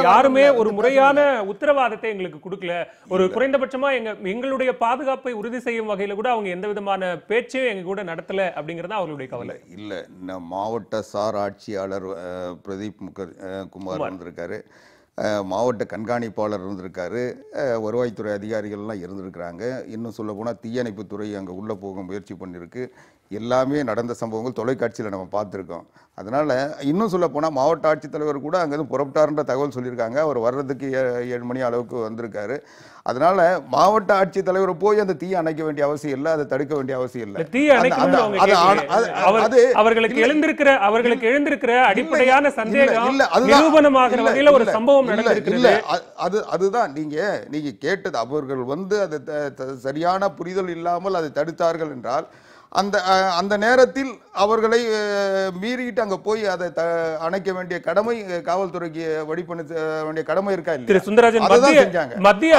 யாருமே ஒரு முறையான உத்தரவாதத்தை எங்களுக்கு கொடுக்கல. ஒரு குறைந்தபட்சமா எங்களுடைய பாதுகாப்பை உறுதி செய்யும் வகையில கூட அவங்க எந்த விதமான பேச்சையும் எங்க கூட நடத்தல அப்படிங்கறது அவங்களுடைய கவலை. இல்ல மாவட்ட சார் ஆட்சியாளர் பிரதீப் குமார் இருந்திருக்காரு, மாவட்ட கண்காணிப்பாளர் இருந்திருக்காரு, வருவாய்த்துறை அதிகாரிகள்லாம் இருந்திருக்கிறாங்க. இன்னும் சொல்ல போனால் தீயணைப்புத்துறை அங்கே உள்ளே போக முயற்சி பண்ணியிருக்கு. எல்லாமே நடந்த சம்பவங்கள் தொலைக்காட்சியில் நம்ம பார்த்துருக்கோம். அதனால் இன்னும் சொல்ல போனால் மாவட்ட ஆட்சித்தலைவர் கூட அங்கேருந்து புறப்பட்டாருன்ற தகவல் சொல்லியிருக்காங்க. அவர் வர்றதுக்கு 7 மணி அளவுக்கு வந்திருக்காரு. அதனால மாவட்ட ஆட்சித்தலைவர் போய் அந்த தீயை அணைக்க வேண்டிய அவசியம் இல்லை, அதை தடுக்க வேண்டிய அவசியம் இல்லை. அவர்களுக்கு எழுந்திருக்கிற அடிப்படையான சந்தேகம் நிரூபணமாகிற வகையில ஒரு சம்பவம் நடந்திருக்கிறது. அதுதான் நீங்க கேட்டது. அவர்கள் அதை சரியான புரிதல் இல்லாமல் அதை தடுத்தார்கள் என்றால் அந்த நேரத்தில் அவர்களை மீறிட்டு அங்க போய் அதை அணைக்க வேண்டிய கடமை காவல்துறைக்கு வழிபண்ண வேண்டிய கடமை இருக்கா இல்ல? திரு சுந்தரராஜன், மத்திய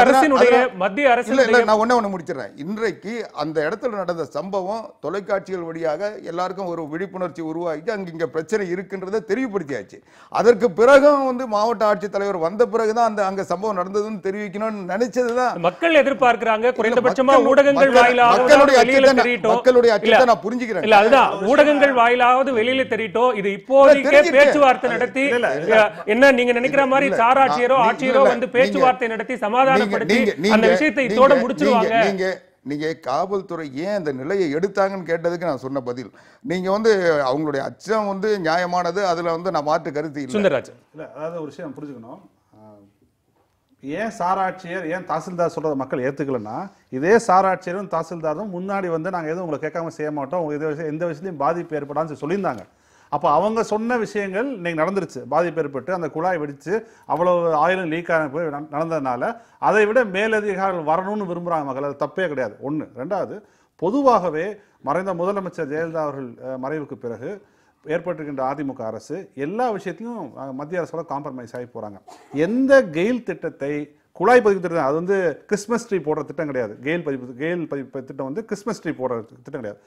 அரசு நான் ஒண்ணு முடிச்சிடறேன். இன்றைக்கு அந்த இடத்துல நடந்த சம்பவம் தொலைக்காட்சிகள் வழியாக எல்லாருக்கும் ஒரு விழிப்புணர்ச்சி உருவாக்கி இங்க பிரச்சனை இருக்குன்றதை தெளிவுபடுத்தியாச்சு. அதற்கு பிறகும் மாவட்ட ஆட்சித்தலைவர் வந்த பிறகுதான் அங்க சம்பவம் நடந்ததுன்னு தெரிவிக்கணும்னு நினைச்சதுதான் மக்கள் எதிர்பார்க்கிறாங்க. குறைந்தபட்சமா ஊடகங்கள் வாயிலாக மக்களுடைய நான் புரிஞ்சுக்கிறேன். இல்ல அதுதான், ஊடகங்கள் வாயிலாவது வெளியில தெரியிட்டோம். இது இப்போதைக்கே பேச்சுவார்த்தை நடத்தி என்ன நீங்க நினைக்கிற மாதிரி சாராட்சியரோ ஆட்சியரோ பேச்சுவார்த்தை நடத்தி சமாதானப்படுத்தி அந்த விஷயத்தை இதோட முடிச்சிருவாங்க. நீங்க காவல்துறை ஏன் அந்த நிலையை எடுத்தாங்கன்னு கேட்டதுக்கு நான் சொன்ன பதில், நீங்க அவங்களுடைய அச்சம் நியாயமானது. அதுல நான் மாற்று கருத்து இல்லை. சுந்தரராஜன், இல்ல அதாவது ஒரு விஷயம் புரிஞ்சுக்கணும். ஏன் சாராட்சியர் ஏன் தாசில்தார் சொல்றத மக்கள் ஏத்துக்கலன்னா, இதே சாராட்சியரும் தாசில்தாரும் முன்னாடி நாங்க எதுவும் உங்களை கேட்காம செய்ய மாட்டோம், உங்களுக்கு எந்த விஷயத்தையும் பாதிப்பு ஏற்படான்னு சொல்லியிருந்தாங்க. அப்போ அவங்க சொன்ன விஷயங்கள் இன்னைக்கு நடந்துருச்சு. பாதிப்பு ஏற்பட்டு அந்த குழாய் வெடிச்சு அவ்வளவு ஆயிரம் லீக் போய் நடந்ததுனால அதை விட மேலதிகாரிகள் வரணும்னு விரும்புறாங்க மக்கள். அது தப்பே கிடையாது. ஒன்று. ரெண்டாவது, பொதுவாகவே மறைந்த முதலமைச்சர் ஜெயலலிதா அவர்கள் மறைவுக்கு பிறகு ஏற்பட்டிருக்கின்ற அதிமுக அரசு எல்லா விஷயத்திலும் மத்திய அரசோட காம்ப்ரமைஸ் ஆகி போறாங்க. எந்த கெயில் திட்டத்தை குழாய் பதிப்பு திட்டம், அது கிறிஸ்மஸ் ட்ரீ போடுற திட்டம் கிடையாது. கெயில் பதிப்பு திட்டம் கிறிஸ்மஸ் ட்ரீ போடுற திட்டம் கிடையாது.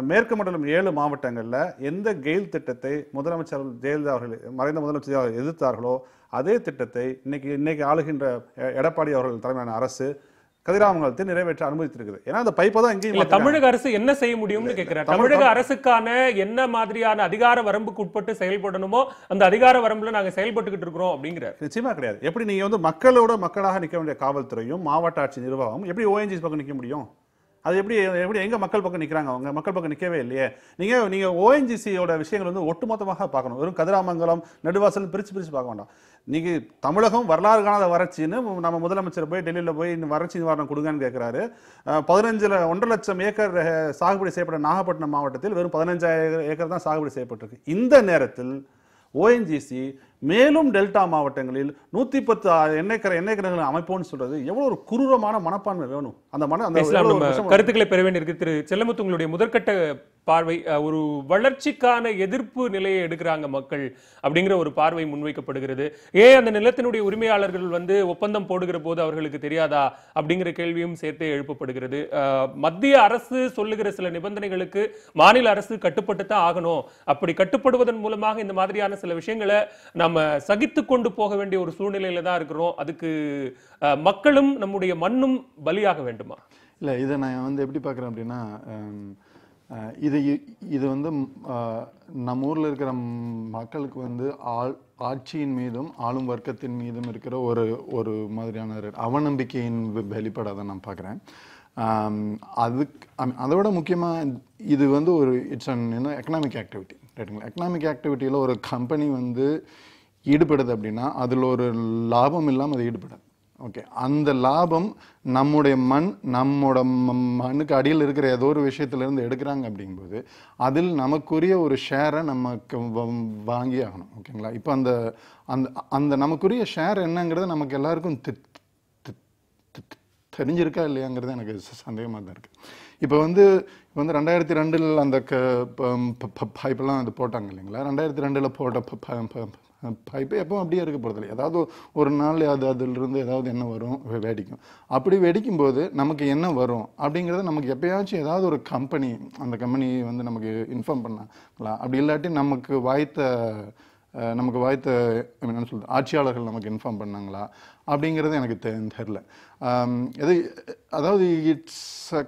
மேற்கு மண்டலம் 7 மாவட்டங்களில் எந்த கெயில் திட்டத்தை முதலமைச்சர் ஜெயலலிதா அவர்கள் மறைந்த முதலமைச்சர் எதிர்த்தார்களோ அதே திட்டத்தை இன்னைக்கு ஆளுகின்ற எடப்பாடி அவர்கள் தலைமையிலான அரசு கதிராமங்கலத்தில் நிறைவேற்ற அனுமதித்திருக்குது. ஏன்னா அந்த பைப்பை தான் எங்கேயும் தமிழக அரசு என்ன செய்ய முடியும்னு கேட்கிறேன். தமிழக அரசுக்கான என்ன மாதிரியான அதிகார வரம்புக்கு உட்பட்டு செயல்படணுமோ அந்த அதிகார வரம்புல நாங்க செயல்பட்டுக்கிட்டு இருக்கிறோம் அப்படிங்கிற நிச்சயமா கிடையாது. எப்படி நீங்க மக்களோட மக்களாக நிற்க வேண்டிய காவல்துறையும் மாவட்ட ஆட்சி நிர்வாகம் எப்படி ONGC பக்கம் நிற்க முடியும்? அது எப்படி எங்க மக்கள் பக்கம் நிற்கிறாங்க? அவங்க மக்கள் பக்கம் நிற்கவே இல்லையே. நீங்க ONGCயோட விஷயங்கள் ஒட்டுமொத்தமாக பார்க்கணும். வெறும் கதிராமங்கலம் நெடுவாசல் பிரிச்சு பார்க்க வேண்டாம். நீங்க தமிழகம் வரலாறு காணாத வறட்சின்னு நம்ம முதலமைச்சர் போய் டெல்லியில போய் வறட்சி நிவாரணம் கொடுங்கன்னு கேட்கிறாரு. 1.5 லட்சம் ஏக்கர் சாகுபடி செய்யப்பட்ட நாகப்பட்டினம் மாவட்டத்தில் வெறும் 15,000 ஏக்கர் தான் சாகுபடி செய்யப்பட்டிருக்கு. இந்த நேரத்தில் ONGC மேலும் டெல்டா மாவட்டங்களில் 110 எண்ணெய் கிணறுகள் அமைப்போம்னு சொல்றது எவ்வளவு ஒரு குரூரமான மனப்பான்மை வேணும். அந்த கருத்துக்களை பெற வேண்டியிருக்கு. திரு செல்லமுத்து, உங்களுடைய முதற்கட்ட பார்வை, ஒரு வளர்ச்சிக்கான எதிர்ப்பு நிலையை எடுக்கிறாங்க மக்கள் அப்படிங்கிற ஒரு பார்வை முன்வைக்கப்படுகிறது. ஏன் அந்த நிலத்தினுடைய உரிமையாளர்கள் ஒப்பந்தம் போடுகிற போது அவர்களுக்கு தெரியாதா அப்படிங்கிற கேள்வியும் சேர்த்தே எழுப்பப்படுகிறது. மத்திய அரசு சொல்லுகிற சில நிபந்தனைகளுக்கு மாநில அரசு கட்டுப்பட்டு தான் ஆகணும். அப்படி கட்டுப்படுவதன் மூலமாக இந்த மாதிரியான சில விஷயங்களை நம்ம சகித்து கொண்டு போக வேண்டிய ஒரு சூழ்நிலையில தான் இருக்கிறோம். அதுக்கு மக்களும் நம்முடைய மண்ணும் பலியாக வேண்டுமா? இல்ல, இதை நான் எப்படி பார்க்குறேன் அப்படின்னா, இது நம்ம ஊர்ல இருக்கிற மக்களுக்கு ஆட்சியின் மீதும் ஆளும் வர்க்கத்தின் மீதும் இருக்கிற ஒரு மாதிரியான அவநம்பிக்கையின் வெளிப்பாடாக நான் பார்க்குறேன். அதோட முக்கியமாக இது ஒரு இட்ஸ் எக்கனாமிக் ஆக்டிவிட்டி, ரைட்டுங்களா? எக்கனாமிக் ஆக்டிவிட்டியில் ஒரு கம்பெனி ஈடுபடுது அப்படின்னா அதில் ஒரு லாபம் இல்லாமல் அது ஈடுபடாது. ஓகே, அந்த லாபம் நம்முடைய மண்ணுக்கு அடியில் இருக்கிற ஏதோ ஒரு விஷயத்திலிருந்து எடுக்கிறாங்க அப்படிங்கும்போது அதில் நமக்குரிய ஒரு ஷேரை நமக்கு வாங்கி ஆகணும். ஓகேங்களா? இப்போ அந்த அந்த அந்த நமக்குரிய ஷேர் என்னங்கிறது நமக்கு எல்லாருக்கும் தெரிஞ்சிருக்கா இல்லையாங்கிறது எனக்கு சந்தேகமாக தான் இருக்குது. இப்போ வந்து 2002 அந்த பைப்பெல்லாம் அது போட்டாங்க இல்லைங்களா, 2002 போட்ட பைப்பு எப்போ அப்படியே இருக்க போகிறதில்ல. ஏதாவது ஒரு நாள் அதிலிருந்து ஏதாவது என்ன வரும், வெடிக்கும். அப்படி வெடிக்கும்போது நமக்கு என்ன வரும் அப்படிங்கிறத நமக்கு எப்பயாச்சும் ஏதாவது ஒரு கம்பெனி, அந்த கம்பெனி வந்து நமக்கு இன்ஃபார்ம் பண்ணாங்களா? அப்படி இல்லாட்டி நமக்கு வாய்த்த என்ன சொல்றது, ஆட்சியாளர்கள் நமக்கு இன்ஃபார்ம் பண்ணாங்களா அப்படிங்கிறது எனக்கு தெரில. அதாவது இட்ஸ்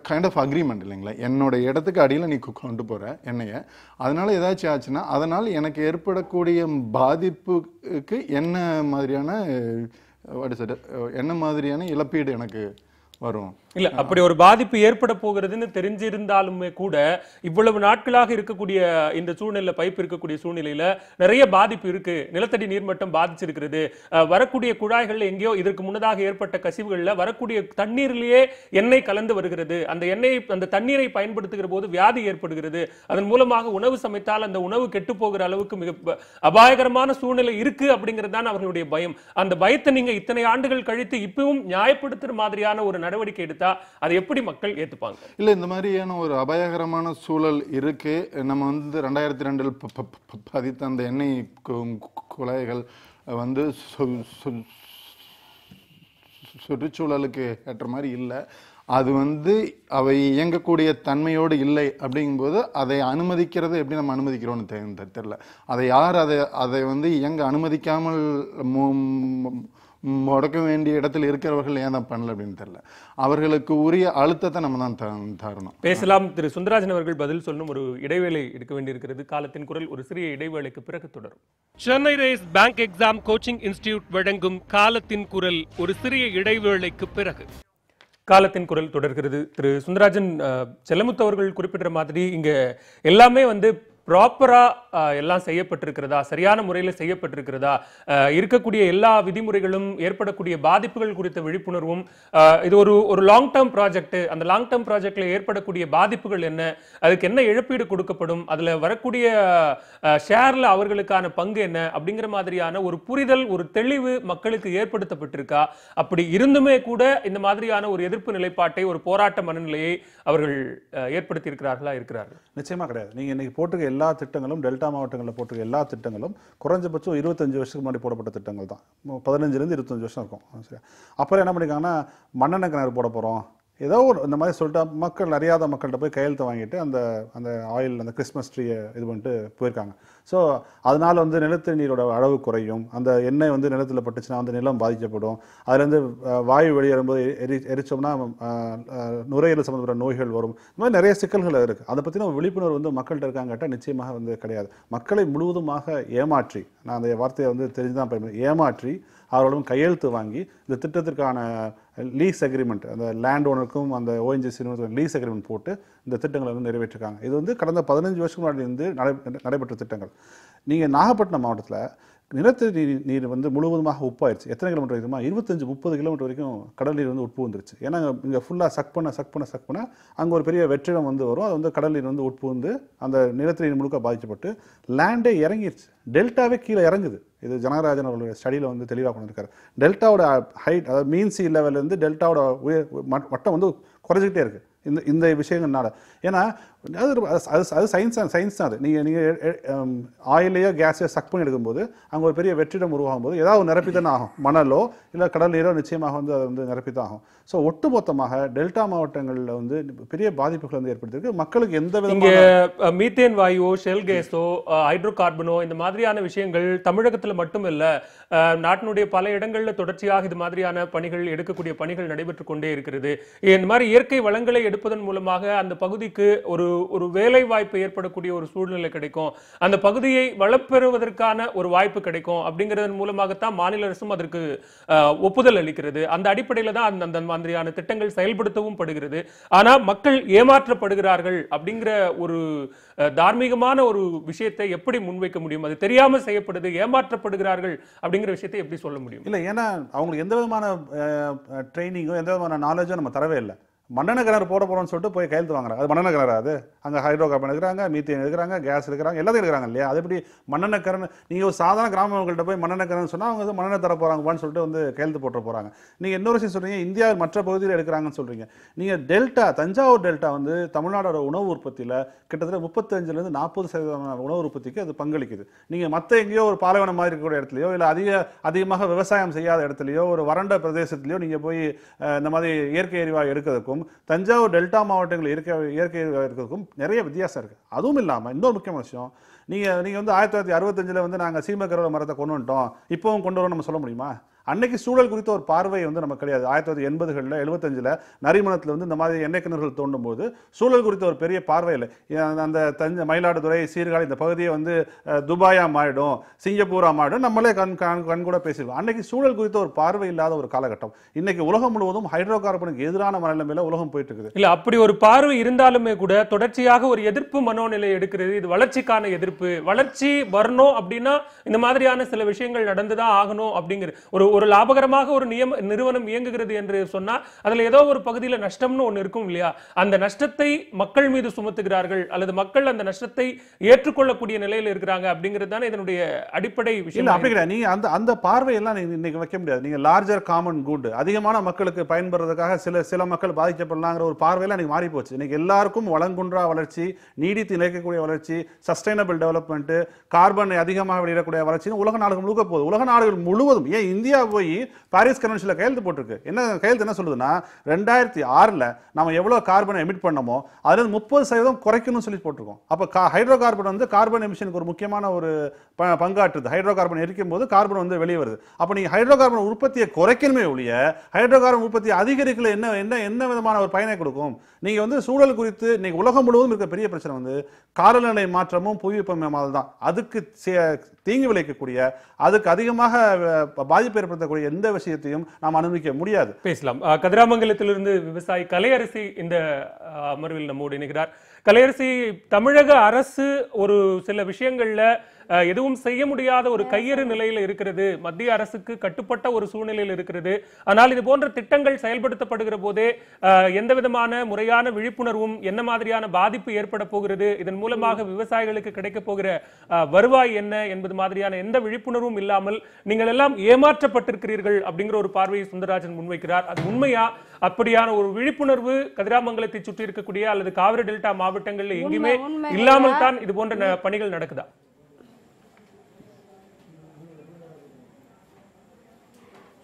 கைண்ட் ஆஃப் அக்ரிமெண்ட் இல்லைங்களா, என்னோட இடத்துக்கு அடியில் நீ கொண்டு போகிற எண்ணெயை, அதனால ஏதாச்சும் ஆச்சுன்னா அதனால் எனக்கு ஏற்படக்கூடிய பாதிப்புக்கு என்ன மாதிரியான இழப்பீடு எனக்கு வரும். இல்ல, அப்படி ஒரு பாதிப்பு ஏற்பட போகிறதுன்னு தெரிஞ்சிருந்தாலுமே கூட இவ்வளவு நாட்களாக இருக்கக்கூடிய இந்த சூழ்நிலை, பைப் இருக்கக்கூடிய சூழ்நிலையில நிறைய பாதிப்பு இருக்கு. நிலத்தடி நீர்மட்டம் பாதிச்சிருக்கிறது. வரக்கூடிய குழாய்கள்ல எங்கேயோ இதற்கு முன்னதாக ஏற்பட்ட கசிவுகள்ல வரக்கூடிய தண்ணீரிலேயே எண்ணெய் கலந்து வருகிறது. அந்த தண்ணீரை பயன்படுத்துகிற போது வியாதி ஏற்படுகிறது. அதன் மூலமாக உணவு சமைத்தால் அந்த உணவு கெட்டு போகிற அளவுக்கு மிக அபாயகரமான சூழ்நிலை இருக்கு அப்படிங்கிறது தான் அவர்களுடைய பயம். அந்த பயத்தை நீங்க இத்தனை ஆண்டுகள் கழித்து இப்பவும் நியாயப்படுத்துற மாதிரியான ஒரு நடவடிக்கை எடுத்தா அதை எப்படி மக்கள் ஏத்துப்பாங்க? இல்ல, இந்த மாதிரியான ஒரு அபாயகரமான சூழல் இருக்கு. நம்ம வந்து 2002 பதித்த அந்த எண்ணெய் குழாய்கள் வந்து சுற்றுச்சூழலுக்கு ஏற்ற மாதிரி இல்லை. அது வந்து அவை இயங்கக்கூடிய தன்மையோடு இல்லை. அப்படிங்கும்போது அதை அனுமதிக்கிறது எப்படி நம்ம அனுமதிக்கிறோம்னு தெரியல. அதை யார் அதை வந்து இயங்க அனுமதிக்காமல் முடக்க வேண்டிய இடத்துல இருக்கிறவர்கள் ஏன் தான் பண்ணல அப்படின்னு தெரியல. அவர்களுக்கு உரிய அழுத்தத்தை நம்ம தான் தரணும். பேசலாம். திரு சுந்தரராஜன் அவர்கள் பதில் சொல்லணும். ஒரு இடைவேளை எடுக்க வேண்டியிருக்கிறது. காலத்தின் குரல் ஒரு சிறிய இடைவேளைக்கு பிறகு தொடரும். Chennai race bank exam coaching institute வழங்கும் காலத்தின் குரல் ஒரு சிறிய இடைவேளைக்கு பிறகு. காலத்தின் குரல் தொடர்கிறது. திரு சுந்தரராஜன், செல்லமுத்து அவர்கள் குறிப்பிட்ட மாதிரி இங்க எல்லாமே வந்து ப்ராப்பரா எல்லாம் செய்யப்பட்டிருக்கிறதா, சரியான முறையில் செய்யப்பட்டிருக்கிறதா, இருக்கக்கூடிய எல்லா விதிமுறைகளும், ஏற்படக்கூடிய பாதிப்புகள் குறித்த விழிப்புணர்வும், இது ஒரு லாங் டேர்ம் ப்ராஜெக்ட், அந்த லாங் டேர்ம் ப்ராஜெக்ட்ல ஏற்படக்கூடிய பாதிப்புகள் என்ன, அதுக்கு என்ன இழப்பீடு கொடுக்கப்படும், அதுல வரக்கூடிய ஷேர்ல அவர்களுக்கான பங்கு என்ன அப்படிங்கிற மாதிரியான ஒரு புரிதல், ஒரு தெளிவு மக்களுக்கு ஏற்படுத்தப்பட்டிருக்கா? அப்படி இருந்துமே கூட இந்த மாதிரியான ஒரு எதிர்ப்பு நிலைப்பாட்டை, ஒரு போராட்ட மனநிலையை அவர்கள் ஏற்படுத்தி இருக்கிறார்கள்? நிச்சயமா கிடையாது. நீங்க இன்னைக்கு போட்டுக்க எல்லா திட்டங்களும், டெல்டா மாவட்டங்களில் போட்டிருக்க எல்லா திட்டங்களும் குறைஞ்சபட்சம் 25 வருஷத்துக்கு முன்னாடி போடப்பட்ட திட்டங்கள் தான். 15லேருந்து 25 வருஷம் இருக்கும். சரி, அப்புறம் என்ன பண்ணிருக்காங்கன்னா, மண்ணெண்ணெய் கிணறு போட போகிறோம், ஏதோ ஒரு இந்த மாதிரி சொல்லிட்டு மக்கள், அறியாத மக்கள்கிட்ட போய் கையெழுத்து வாங்கிட்டு அந்த ஆயில், அந்த கிறிஸ்மஸ் ட்ரீயை இது பண்ணிட்டு போயிருக்காங்க. ஸோ அதனால வந்து நிலத்தடி நீரோட அளவு குறையும், அந்த எண்ணெய் வந்து நிலத்தில் பட்டுச்சுன்னா அந்த நிலம் பாதிக்கப்படும், அதுலேருந்து வாயு வெளியேறும்போது எரிச்சோம்னா நுரையீரல் சம்மந்தப்பட்ட நோய்கள் வரும். இந்த மாதிரி நிறைய சிக்கல்கள் இருக்குது. அதை பற்றின விழிப்புணர்வு வந்து மக்கள்கிட்ட இருக்காங்க கேட்டால் நிச்சயமாக வந்து கிடையாது. மக்களை முழுவதுமாக ஏமாற்றி, நான் அந்த வார்த்தையை வந்து தெரிஞ்சுதான் பயன்படுத்தி, ஏமாற்றி அவர்களும் கையெழுத்து வாங்கி இந்த திட்டத்திற்கான லீஸ் அக்ரிமெண்ட், அந்த லேண்ட் ஓனருக்கும் அந்த ஓஎன்ஜிசி லீஸ் அக்ரிமெண்ட் போட்டு இந்த திட்டங்களை வந்து நிறைவேற்றிருக்காங்க. இது வந்து கடந்த 15 வருஷம் முன்னாடி இருந்து நடைபெற்ற திட்டங்கள். நீங்கள் நாகப்பட்டினம் மாவட்டத்தில் நிலத்தடி நீர் வந்து முழுவதுமாக உப்பாயிருச்சு. எத்தனை கிலோமீட்டர் வரைக்குமா? 25-30 கிலோமீட்டர் வரைக்கும் கடல் நீர் வந்து உட்பு வந்துருச்சு. ஏன்னா இங்கே ஃபுல்லாக சக் பண்ண அங்கே ஒரு பெரிய வெற்றிடம் வந்து வரும். அது வந்து கடல் நீர் வந்து உட்பு வந்து அந்த நிலத்தடி நீர் முழுக்க பாதிக்கப்பட்டு லேண்டே இறங்கிருச்சு. டெல்டாவே கீழே இறங்குது. இது ஜனகராஜன் அவர்களுடைய ஸ்டடியில் வந்து தெளிவாக கொண்டு இருக்காரு. டெல்டாவோட ஹைட், அதாவது மீன் சி லெவல்லேருந்து டெல்டாவோட மட்டம் வந்து குறைஞ்சிக்கிட்டே இருக்குது இந்த விஷயங்கள்னால. ஏன்னா அது சயின்ஸ் தான். அது நீங்கள் ஆயிலையோ கேஸையோ சக் பண்ணி எடுக்கும்போது அங்கே ஒரு பெரிய வெற்றிடம் உருவாகும் போது ஏதாவது நிரப்பி தானே ஆகும். மணலோ இல்லை கடல் நீரோ நிச்சயமாக வந்து அது வந்து நிரப்பி தான் ஆகும். ஸோ ஒட்டுமொத்தமாக டெல்டா மாவட்டங்களில் வந்து பெரிய பாதிப்புகள் வந்து ஏற்படுத்திருக்கு. மக்களுக்கு எந்த விதமான மீத்தேன் வாயுவோ, ஷெல் கேஸோ, ஹைட்ரோ கார்பனோ இந்த மாதிரியான விஷயங்கள் தமிழகத்தில் மட்டும் இல்லை, நாட்டினுடைய பல இடங்களில் தொடர்ச்சியாக இது மாதிரியான பணிகள், எடுக்கக்கூடிய பணிகள் நடைபெற்று கொண்டே இருக்கிறது. இந்த மாதிரி இயற்கை வளங்களை எடுப்பதன் மூலமாக அந்த பகுதிக்கு ஒரு வேலை வாய்ப்பு ஏற்படக்கூடிய ஒரு சூழ்நிலை கிடைக்கும், அந்த பகுதியை வளப்பெறுவதற்கான ஒரு வாய்ப்பு கிடைக்கும். அப்படிங்கிறதன் மூலமாகத்தான் மாநில அரசும் அதற்கு ஒப்புதல் அளிக்கிறது. அந்த அடிப்படையில் தான் அந்த மாதிரியான திட்டங்கள் செயல்படுத்தவும் படுகிறது. ஆனா மக்கள் ஏமாற்றப்படுகிறார்கள் அப்படிங்கிற ஒரு தார்மீகமான ஒரு விஷயத்தை எப்படி முன்வைக்க முடியும்? அது தெரியாம செய்யப்படுது, ஏமாற்றப்படுகிறார்கள் அப்படிங்கிற விஷயத்தை எப்படி சொல்ல முடியும்? இல்லை, ஏன்னா அவங்களுக்கு எந்த விதமான ட்ரைனிங்கோ எந்த விதமான நாலேஜோ நம்ம தரவே இல்லை. மண்ணெண்ணெய் கிணறு போட போறோம்னு சொல்லிட்டு போய் கையெழுத்து வாங்குறாங்க. அது மண்ணெண்ணெய் கிணறு, அது அங்கே ஹைட்ரோ கார்பன் எடுக்கிறாங்க, மீத்தேன் எடுக்கிறாங்க, கேஸ் எடுக்கிறாங்க, எல்லாத்தையும் எடுக்கிறாங்க இல்லையா? அது எப்படி மண்ணெண்ணெய் கிணறு? நீங்கள் ஒரு சாதாரண கிராம மக்கள்கிட்ட போய் மண்ணெண்ணெய் கிணறுன்னு சொன்னால் அவங்க வந்து மண்ணெண்ணெய் தர போகிறாங்கன்னு சொல்லிட்டு வந்து கையெழுத்து போட்டு போகிறாங்க. நீங்கள் இன்னொரு விஷயம் சொல்கிறீங்க, இந்தியாவில் மற்ற பகுதியில் எடுக்கிறாங்கன்னு சொல்கிறீங்க. நீங்கள் டெல்டா, தஞ்சாவூர் டெல்டா வந்து தமிழ்நாடோட உணவு உற்பத்தியில் கிட்டத்தட்ட 35% 40% உணவு உற்பத்திக்கு அது பங்களிக்குது. நீங்கள் மற்ற எங்கேயோ ஒரு பாலைவனம் மாதிரி இருக்கக்கூடிய இடத்துலையோ இல்லை அதிகமாக விவசாயம் செய்யாத இடத்துலையோ ஒரு வறண்ட பிரதேசத்துலையோ நீங்கள் போய் இந்த மாதிரி இயற்கை எரிவாயு எடுக்கிறதுக்கும் தஞ்சாவூர் டெல்டா மாவட்டங்கள் இயற்கை எரிவாயு இருக்கிறதுக்கும் நிறைய வித்தியாசம் இருக்குது. அதுவும் இல்லாமல் இன்னொரு முக்கியமான விஷயம், நீங்கள் வந்து 1965 வந்து நாங்கள் சீமக்கரோட மரத்தை கொண்டு வந்துட்டோம், இப்போவும் கொண்டு வரோம் நம்ம சொல்ல முடியுமா? அன்னைக்கு சூழல் குறித்த ஒரு பார்வை வந்து நமக்கு கிடையாது. 1980களில் 75ல் நரிமணத்தில் வந்து இந்த மாதிரி எண்ணெய் கிணறுகள் தோண்டும் போது சூழல் குறித்த ஒரு பெரிய பார்வை இல்லை. அந்த மயிலாடுதுறை, சீர்காழி இந்த பகுதியை வந்து துபாயா மாறிடும், சிங்கப்பூரா மாறிடும், நம்மளே கண் கூட பேசிடுவோம். அன்னைக்கு சூழல் குறித்த ஒரு பார்வை இல்லாத ஒரு காலகட்டம். இன்னைக்கு உலகம் முழுவதும் ஹைட்ரோ கார்பனுக்கு எதிரான மனநிலைமையில உலகம் போயிட்டு இருக்குது. இல்ல, அப்படி ஒரு பார்வை இருந்தாலுமே கூட தொடர்ச்சியாக ஒரு எதிர்ப்பு மனோநிலை எடுக்கிறது. இது வளர்ச்சிக்கான எதிர்ப்பு. வளர்ச்சி வரணும் அப்படின்னா இந்த மாதிரியான சில விஷயங்கள் நடந்துதான் ஆகணும் அப்படிங்கிற ஒரு லாபகரமாக ஒரு நிறுவனம் இயங்குகிறது என்று சொன்னா அதுல ஏதோ ஒரு பகுதியில் நஷ்டம்னு ஒண்ணு இருக்கும் இல்லையா? அந்த நஷ்டத்தை மக்கள் மீது சுமத்துகிறார்கள் அல்லது மக்கள் அந்த நஷ்டத்தை ஏற்றுக்கொள்ளக்கூடிய நிலையில் இருக்கிறாங்க அப்படிங்கிறது தானே இதனுடைய அடிப்படை விஷயம். அப்படி கிடையாது. நீங்க அந்த பார்வையெல்லாம் இன்னைக்கு வைக்க முடியாது. நீங்க லார்ஜர் காமன் குட், அதிகமான மக்களுக்கு பயன்படுறதுக்காக சில மக்கள் பாதிக்கப்படலாங்கிற ஒரு பார்வையெல்லாம் இன்னைக்கு மாறி போச்சு. இன்னைக்கு எல்லாருக்கும் வளங்குன்றா வளர்ச்சி, நீடித்து நிலைக்கக்கூடிய வளர்ச்சி, சஸ்டைனபிள் டெவலப்மெண்ட், கார்பனை அதிகமாக வெளியிடக்கூடிய வளர்ச்சின்னு உலக நாடுகள் முழுக்க போகுது. உலக நாடுகள் முழுவதும், ஏன் இந்தியா போய் பாரிஸ் கன்வென்ஷன்ல கையெழுத்து போட்டிருக்கு. கையெழுத்து என்ன சொல்லுதுன்னா 2006ல் நாம எவ்வளவு கார்பனை எமிட் பண்ணமோ அதுல 30% குறைக்கணும்னு சொல்லி போட்டிருக்கோம். அப்ப ஹைட்ரோ கார்பன் வந்து கார்பன் எமிஷனுக்கு ஒரு முக்கியமான ஒரு பங்காற்றுது. ஹைட்ரோ கார்பன் எரிக்கும் போது கார்பன் வந்து வெளியே வருது. அப்ப நீங்க ஹைட்ரோ கார்பன் உற்பத்தியை குறைக்கணுமே ஒழிய ஹைட்ரோ கார்பன் உற்பத்தியை அதிகரிக்கல என்ன விதமான ஒரு பயனை கொடுக்கும்? நீங்க வந்து சூழல் குறித்து இன்னைக்கு உலகம் முழுவதும் இருக்க பெரிய பிரச்சனை வந்து காலநிலை மாற்றமும் புவி வெப்பமயமாதல் தான். அதுக்கு தீங்கு விளைவிக்கக்கூடிய, அதுக்கு அதிகமாக பாதிப்பு ஏற்படுத்தக்கூடிய எந்த விஷயத்தையும் நாம் அனுமதிக்க முடியாது. பேசலாம். கதிராமங்கலத்திலிருந்து விவசாயி கலையரசி இந்த அமர்வில் நம்மோடு இணைகிறார். கலையரசி, தமிழக அரசு ஒரு சில விஷயங்கள்ல எதுவும் செய்ய முடியாத ஒரு கையறு நிலையில் இருக்கிறது, மத்திய அரசுக்கு கட்டுப்பட்ட ஒரு சூழ்நிலையில் இருக்கிறது. ஆனால் இது போன்ற திட்டங்கள் செயல்படுத்தப்படுகிற போதே எந்த விதமான முறையான விழிப்புணர்வும், என்ன மாதிரியான பாதிப்பு ஏற்பட போகிறது, இதன் மூலமாக விவசாயிகளுக்கு கிடைக்க போகிற வருவாய் என்ன என்பது மாதிரியான எந்த விழிப்புணர்வும் இல்லாமல் நீங்கள் எல்லாம் ஏமாற்றப்பட்டிருக்கிறீர்கள் அப்படிங்கிற ஒரு பார்வையை சுந்தரராஜன் முன்வைக்கிறார். அது உண்மையா? அப்படியான ஒரு விழிப்புணர்வு கதிராமங்கலத்தை சுற்றி இருக்கக்கூடிய அல்லது காவிரி டெல்டா மாவட்டங்களில் எங்குமே இல்லாமல் தான் இது போன்ற பணிகள் நடக்குதா?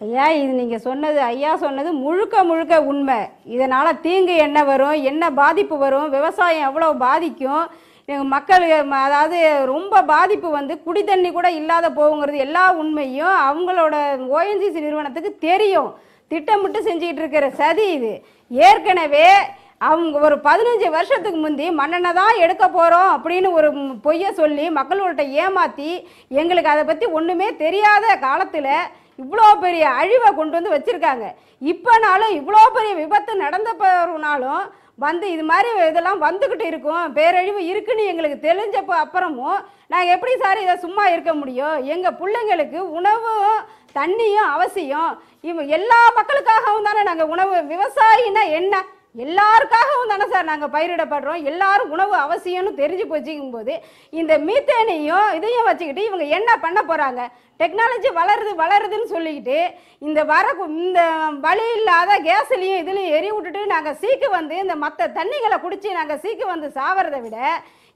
ஐயா, இது நீங்கள் சொன்னது, ஐயா சொன்னது முழுக்க முழுக்க உண்மை. இதனால் தீங்கு என்ன வரும், என்ன பாதிப்பு வரும், விவசாயம் எவ்வளோ பாதிக்கும், எங்கள் மக்கள் அதாவது ரொம்ப பாதிப்பு வந்து குடி தண்ணி கூட இல்லாத போகுங்கிறது எல்லா உண்மையும் அவங்களோட ஓஎன்ஜிசி நிறுவனத்துக்கு தெரியும். திட்டமிட்டு செஞ்சுக்கிட்டு இருக்கிற சதி இது. ஏற்கனவே அவங்க ஒரு 15 வருஷத்துக்கு முந்தி மண்ணெண்ணெய் தான் எடுக்க போகிறோம் அப்படின்னு ஒரு பொய்யை சொல்லி மக்கள்கிட்ட ஏமாற்றி எங்களுக்கு அதை பற்றி ஒன்றுமே தெரியாத காலத்தில் இவ்வளோ பெரிய அழிவை கொண்டு வந்து வச்சுருக்காங்க. இப்போனாலும் இவ்வளோ பெரிய விபத்து நடந்த போனாலும் வந்து இது மாதிரி இதெல்லாம் வந்துக்கிட்டு இருக்கும், பேரழிவு இருக்குன்னு எங்களுக்கு தெரிஞ்சப்போ அப்புறமும் நாங்கள் எப்படி சார் இதை சும்மா இருக்க முடியும்? எங்கள் பிள்ளைங்களுக்கு உணவும் தண்ணியும் அவசியம். எல்லா மக்களுக்காகவும் தானே நாங்கள் உணவு, விவசாயின்னா என்ன, எல்லாருக்காகவும் தானே சார் நாங்கள் பயிரிடப்படுறோம். எல்லாரும் உணவு அவசியம்னு தெரிஞ்சு போச்சுக்கும் போது இந்த மீத்தேனையும் இதையும் வச்சுக்கிட்டு இவங்க என்ன பண்ண போகிறாங்க? டெக்னாலஜி வளருதுன்னு சொல்லிக்கிட்டு இந்த வழி இல்லாத கேஸ்லையும் இதுலையும் எரி விட்டுட்டு நாங்கள் சீக்கு வந்து இந்த மற்ற தண்ணிகளை குடித்து நாங்கள் சீக்கு வந்து சாவறதை விட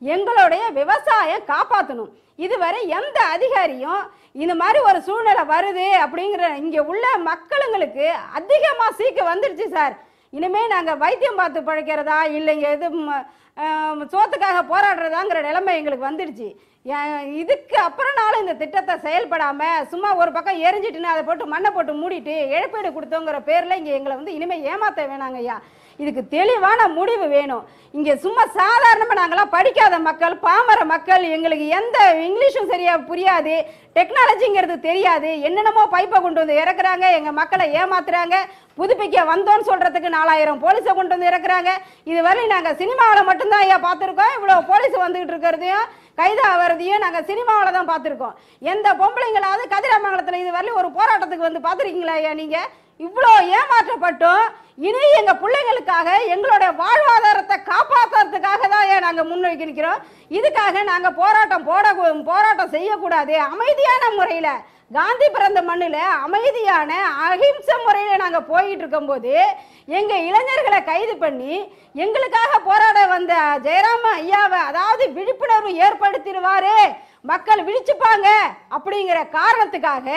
எங்களுடைய விவசாயம் காப்பாற்றணும். இதுவரை எந்த அதிகாரியும் இந்த மாதிரி ஒரு சூழ்நிலை வருது அப்படிங்கிற இங்கே உள்ள மக்களுங்களுக்கு அதிகமாக சீக்கு வந்துடுச்சு சார். இனிமேல் நாங்கள் வைத்தியம் பார்த்து பழைக்கிறதா இல்லைங்க எது சோத்துக்காக போராடுறதாங்கிற நிலைமை எங்களுக்கு வந்துடுச்சு. இதுக்கு அப்புறம்னாலும் இந்த திட்டத்தை செயல்படாமல் சும்மா ஒரு பக்கம் எரிஞ்சிட்டுன்னு அதை போட்டு மண்ணை போட்டு மூடிட்டு இழப்பீடு கொடுத்தோங்கிற பேரில் இங்கே எங்களை வந்து இனிமேல் ஏமாற்ற வேணாங்க ஐயா. இதுக்கு தெளிவான முடிவு வேணும். இங்கே சும்மா சாதாரணமாக நாங்களாம் படிக்காத மக்கள், பாமர மக்கள், எங்களுக்கு எந்த இங்கிலீஷும் சரியாக புரியாது, டெக்னாலஜிங்கிறது தெரியாது, என்னென்னமோ பைப்பை கொண்டு வந்து இறக்குறாங்க, எங்கள் மக்களை ஏமாத்துறாங்க. புதுப்பிக்க வந்தோன்னு சொல்கிறதுக்கு 4000 போலீஸை கொண்டு வந்து இறக்குறாங்க. இதுவரையும் நாங்கள் சினிமாவில் மட்டும்தான் ஐயா பார்த்துருக்கோம். இவ்வளோ போலீஸ் வந்துக்கிட்டு இருக்கிறதையும் கைதாகிறதையும் நாங்கள் சினிமாவில் தான் பார்த்துருக்கோம். எந்த பொம்பளைங்களாவது கதிராமங்கலத்தில் இது வரலையும் ஒரு போராட்டத்துக்கு வந்து பார்த்துருக்கீங்களா ஐயா? நீங்கள் இவ்வளோ ஏமாற்றப்பட்டோம். இனி எங்க பிள்ளைங்களுக்காக எங்களுடைய வாழ்வாதாரத்தை காப்பாற்றுறதுக்காக தான் நாங்க முன்னோக்கி நிற்கிறோம். இதுக்காக நாங்க போராட்டம் செய்யக்கூடாது. அமைதியான முறையில காந்தி பிறந்த மண்ணில் அமைதியான அகிம்சை முறையில் நாங்கள் போயிட்டு இருக்கும்போது எங்கள் இளைஞர்களை கைது பண்ணி எங்களுக்காக போராட வந்த ஜெயராம ஐயாவை, அதாவது விழிப்புணர்வு ஏற்படுத்திடுவாரு, மக்கள் விழிச்சுப்பாங்க அப்படிங்கிற காரணத்துக்காக